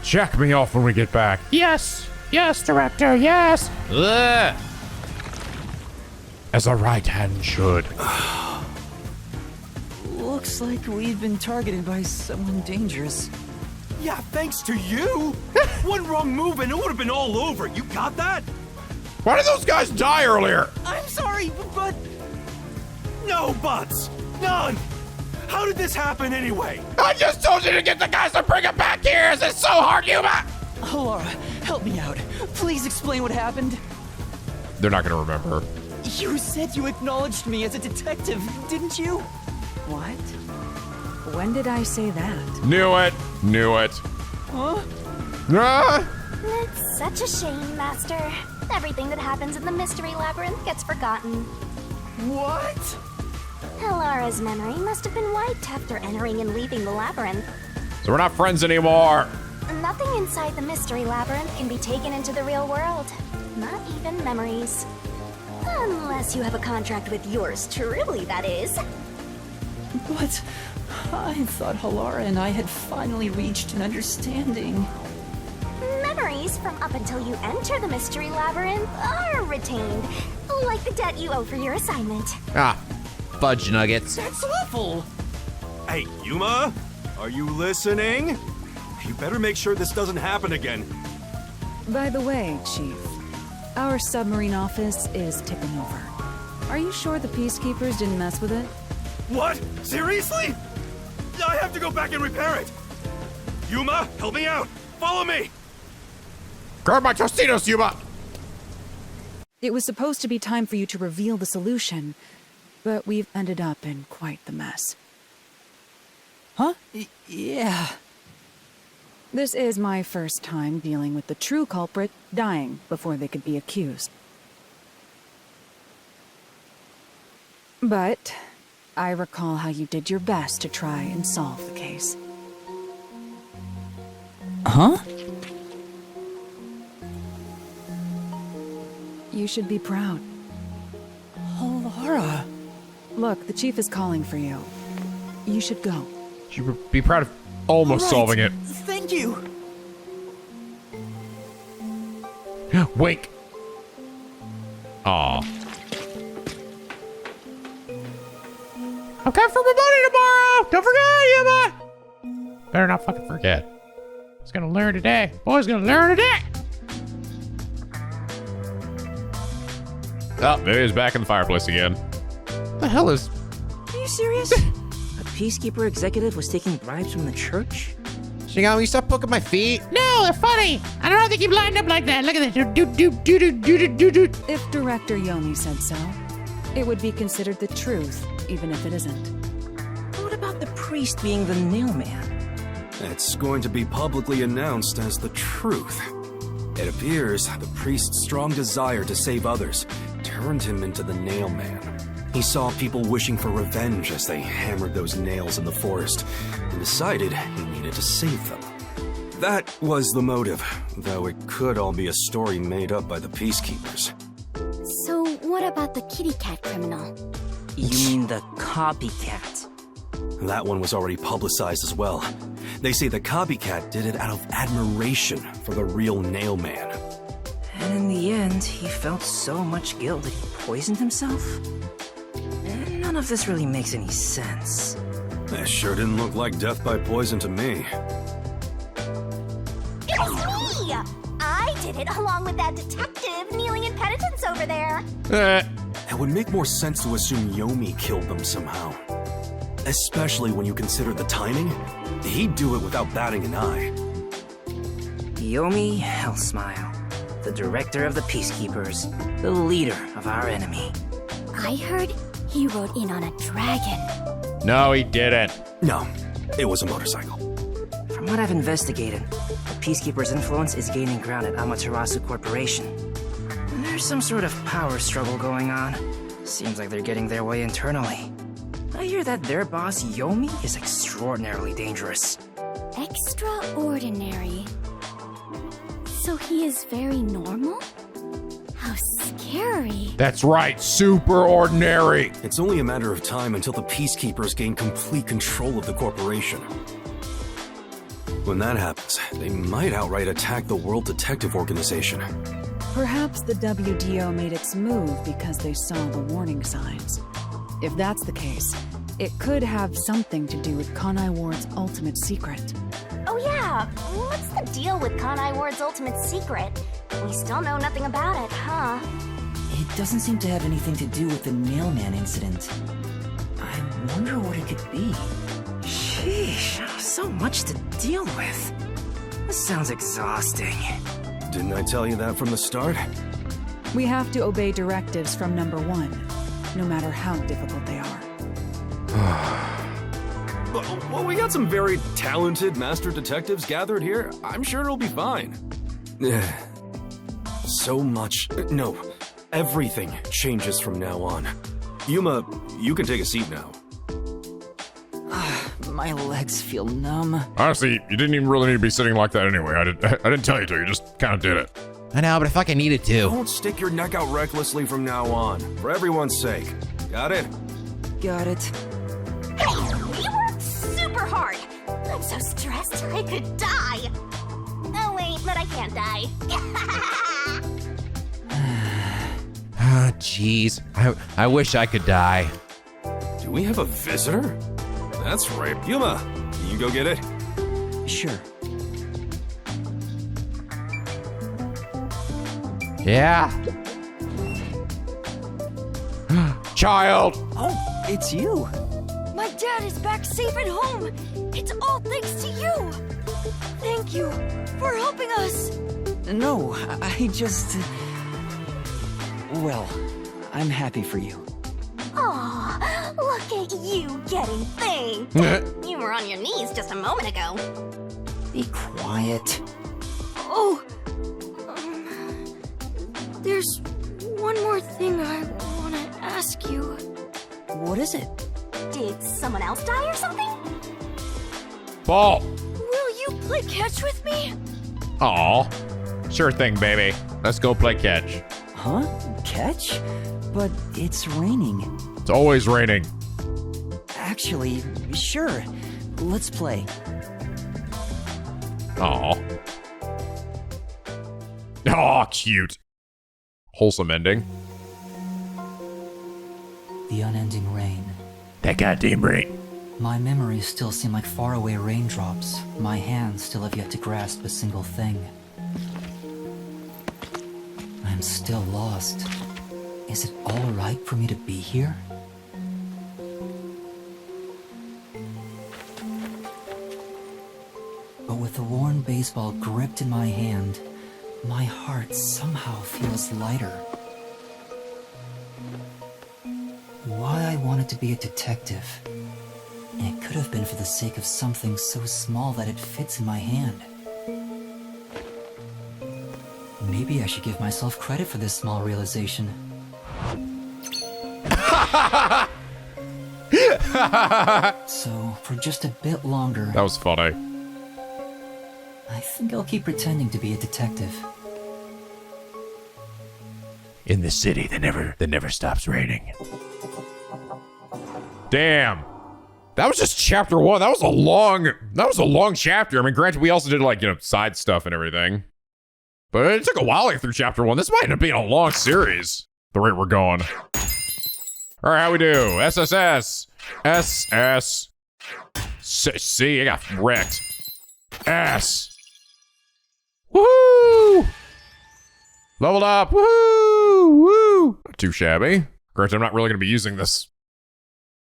Check me off when we get back. Yes, yes, Director, yes. Ugh. As a right hand should. Looks like we've been targeted by someone dangerous. Yeah, thanks to you. One wrong move and it would have been all over. You got that? Why did those guys die earlier? I'm sorry, but... No buts. None. How did this happen anyway? I just told you to get the guys to bring it back here. Is it so hard, Yuma? Halara, help me out. Please explain what happened. They're not gonna remember. You said you acknowledged me as a detective, didn't you? What? When did I say that? Knew it. Knew it. Huh? Ah! It's such a shame, Master. Everything that happens in the Mystery Labyrinth gets forgotten. What? Halara's memory must have been wiped after entering and leaving the labyrinth. So we're not friends anymore. Nothing inside the Mystery Labyrinth can be taken into the real world. Not even memories. Unless you have a contract with yours truly, that is. But I thought Halara and I had finally reached an understanding. Memories from up until you enter the Mystery Labyrinth are retained, like the debt you owe for your assignment. Ah, fudge nuggets. That's awful! Hey, Yuma? Are you listening? You better make sure this doesn't happen again. By the way, Chief, our submarine office is tipping over. Are you sure the Peacekeepers didn't mess with it? What? Seriously? I have to go back and repair it. Yuma, help me out. Follow me. Grab my Tostitos, Yuma. It was supposed to be time for you to reveal the solution, but we've ended up in quite the mess. Huh? Yeah. This is my first time dealing with the true culprit dying before they could be accused. But I recall how you did your best to try and solve the case. Huh? You should be proud. Halara. Look, the chief is calling for you. You should go. You should be proud of almost solving it. Thank you. Wink. Aw. I'm coming for my money tomorrow! Don't forget, Yuma! Better not fucking forget. He's gonna learn today. Boy's gonna learn today! Oh, maybe he's back in the fireplace again. The hell is... Are you serious? A Peacekeeper executive was taking bribes from the church? Shinigami, stop poking my feet. No, they're funny! I don't know if they keep lined up like that. Look at that. If Director Yomi said so, it would be considered the truth, even if it isn't. What about the priest being the nail man? It's going to be publicly announced as the truth. It appears the priest's strong desire to save others turned him into the nail man. He saw people wishing for revenge as they hammered those nails in the forest and decided he needed to save them. That was the motive, though it could all be a story made up by the Peacekeepers. So what about the kitty cat criminal? You mean the copycat? That one was already publicized as well. They say the copycat did it out of admiration for the real nail man. And in the end, he felt so much guilt that he poisoned himself? None of this really makes any sense. That sure didn't look like death by poison to me. It was me! I did it along with that detective kneeling in penitence over there. It would make more sense to assume Yomi killed them somehow. Especially when you consider the timing. He'd do it without batting an eye. Yomi Hellsmile, the director of the Peacekeepers, the leader of our enemy. I heard he rode in on a dragon. No, he didn't. No, it was a motorcycle. From what I've investigated, the Peacekeepers' influence is gaining ground at Amaterasu Corporation. There's some sort of power struggle going on. Seems like they're getting their way internally. I hear that their boss, Yomi, is extraordinarily dangerous. Extraordinary? So he is very normal? How scary. That's right, super ordinary. It's only a matter of time until the Peacekeepers gain complete control of the corporation. When that happens, they might outright attack the World Detective Organization. Perhaps the WDO made its move because they saw the warning signs. If that's the case, it could have something to do with Kanai Ward's ultimate secret. Oh yeah, what's the deal with Kanai Ward's ultimate secret? We still know nothing about it, huh? It doesn't seem to have anything to do with the mailman incident. I wonder what it could be. Sheesh, so much to deal with. This sounds exhausting. Didn't I tell you that from the start? We have to obey directives from number one, no matter how difficult they are. Well, we got some very talented master detectives gathered here. I'm sure it'll be fine. So much... No, everything changes from now on. Yuma, you can take a seat now. My legs feel numb. Honestly, you didn't even really need to be sitting like that anyway. I didn't tell you to, you just kind of did it. I know, but I feel like I needed to. Don't stick your neck out recklessly from now on, for everyone's sake. Got it? Got it. Hey, we worked super hard. I'm so stressed I could die. Oh wait, but I can't die. Ah, jeez. I wish I could die. Do we have a visitor? That's right. Yuma, you go get it? Sure. Yeah. Child. Oh, it's you. My dad is back safe at home. It's all thanks to you. Thank you for helping us. No, I just... Well, I'm happy for you. Aw, look at you getting thanked. You were on your knees just a moment ago. Be quiet. Oh, there's one more thing I want to ask you. What is it? Did someone else die or something? Ball. Will you play catch with me? Aw. Sure thing, baby. Let's go play catch. Huh? Catch? But it's raining. It's always raining. Actually, sure. Let's play. Aw. Aw, cute. Wholesome ending. The unending rain. That goddamn rain. My memories still seem like faraway raindrops. My hands still have yet to grasp a single thing. I'm still lost. Is it all right for me to be here? But with the worn baseball gripped in my hand, my heart somehow feels lighter. Why I wanted to be a detective. It could have been for the sake of something so small that it fits in my hand. Maybe I should give myself credit for this small realization. So, for just a bit longer... That was funny. I think I'll keep pretending to be a detective. In the city that never stops raining. Damn. That was just chapter 1. That was a long chapter. I mean, granted, we also did like, side stuff and everything. But it took a while to get through chapter 1. This might end up being a long series, the rate we're going. All right, how we do? SSS. SS. C. I got wrecked. S. Woohoo! Leveled up. Woohoo! Woo! Not too shabby. Granted, I'm not really going to be using this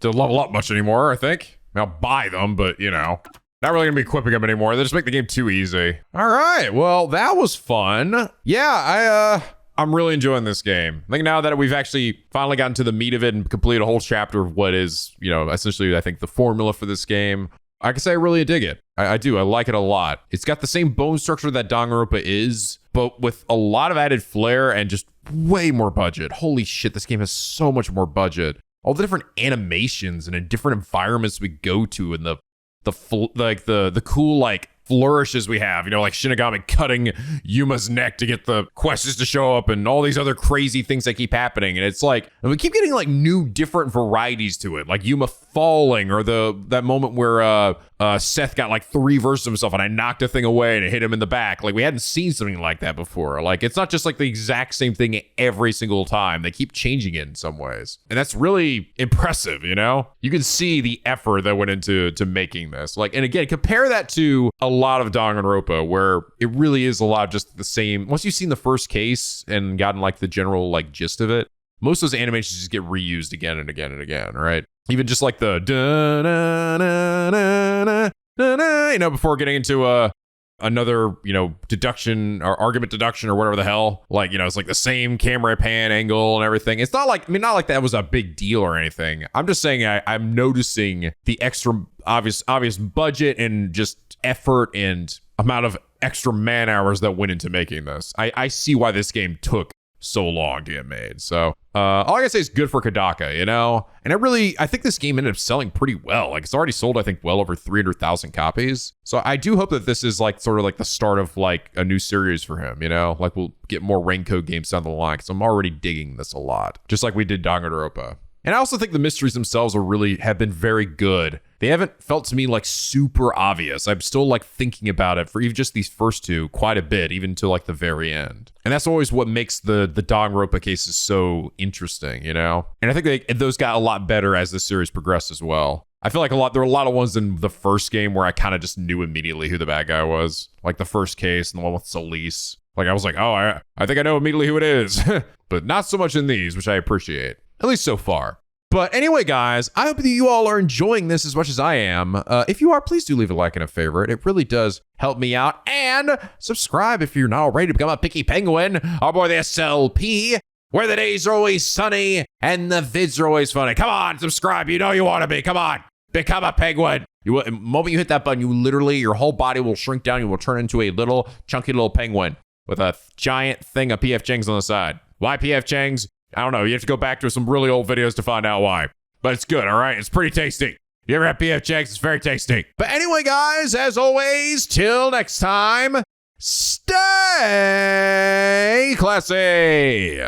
to level up much anymore, I think. I'll buy them, but, not really gonna be equipping them anymore. They just make the game too easy. All right, well, that was fun. Yeah, I'm really enjoying this game. I think now that we've actually finally gotten to the meat of it and completed a whole chapter of what is, essentially, I think the formula for this game, I can say I really dig it. I do. I like it a lot. It's got the same bone structure that Danganronpa is, but with a lot of added flair and just way more budget. Holy shit, this game has so much more budget. All the different animations and in different environments we go to, and the cool like flourishes we have, like Shinigami cutting Yuma's neck to get the quests to show up, and all these other crazy things that keep happening. And it's like, and we keep getting like new different varieties to it, like Yuma falling, or that moment where Seth got like 3 versions of himself and I knocked a thing away and it hit him in the back. Like, we hadn't seen something like that before. Like, it's not just like the exact same thing every single time. They keep changing it in some ways. And that's really impressive, You can see the effort that went into making this. Like, and again, compare that to a lot of Danganronpa, where it really is a lot of just the same. Once you've seen the first case and gotten like the general like gist of it, most of those animations just get reused again and again and again, right? Even just like the before getting into another, deduction or argument deduction or whatever the hell. Like, it's like the same camera pan angle and everything. It's not like, not like that was a big deal or anything. I'm just saying I'm noticing the extra obvious budget and just effort and amount of extra man hours that went into making this. I see why this game took so long to get made. So all I gotta say is good for Kodaka, And I think this game ended up selling pretty well. Like, it's already sold, I think, well over 300,000 copies. So I do hope that this is like sort of like the start of like a new series for him, Like, we'll get more NicoB games down the line, because I'm already digging this a lot, just like we did Danganronpa. And I also think the mysteries themselves have been very good. They haven't felt to me like super obvious. I'm still like thinking about it for even just these first 2 quite a bit, even to like the very end. And that's always what makes the Danganronpa cases so interesting, And I think those got a lot better as the series progressed as well. I feel like there were a lot of ones in the first game where I kind of just knew immediately who the bad guy was. Like the first case and the one with Celise. Like I was like, oh, I think I know immediately who it is. But not so much in these, which I appreciate. At least so far. But anyway, guys, I hope that you all are enjoying this as much as I am. If you are, please do leave a like and a favorite. It really does help me out. And subscribe if you're not already to become a picky penguin. Our boy, the SLP, where the days are always sunny and the vids are always funny. Come on, subscribe. You know you want to be. Come on, become a penguin. The moment you hit that button, you literally, your whole body will shrink down. You will turn into a little, chunky little penguin with a giant thing of PF Chang's on the side. Why PF Chang's? I don't know. You have to go back to some really old videos to find out why. But it's good, all right? It's pretty tasty. You ever have PF Chang's? It's very tasty. But anyway, guys, as always, till next time, stay classy.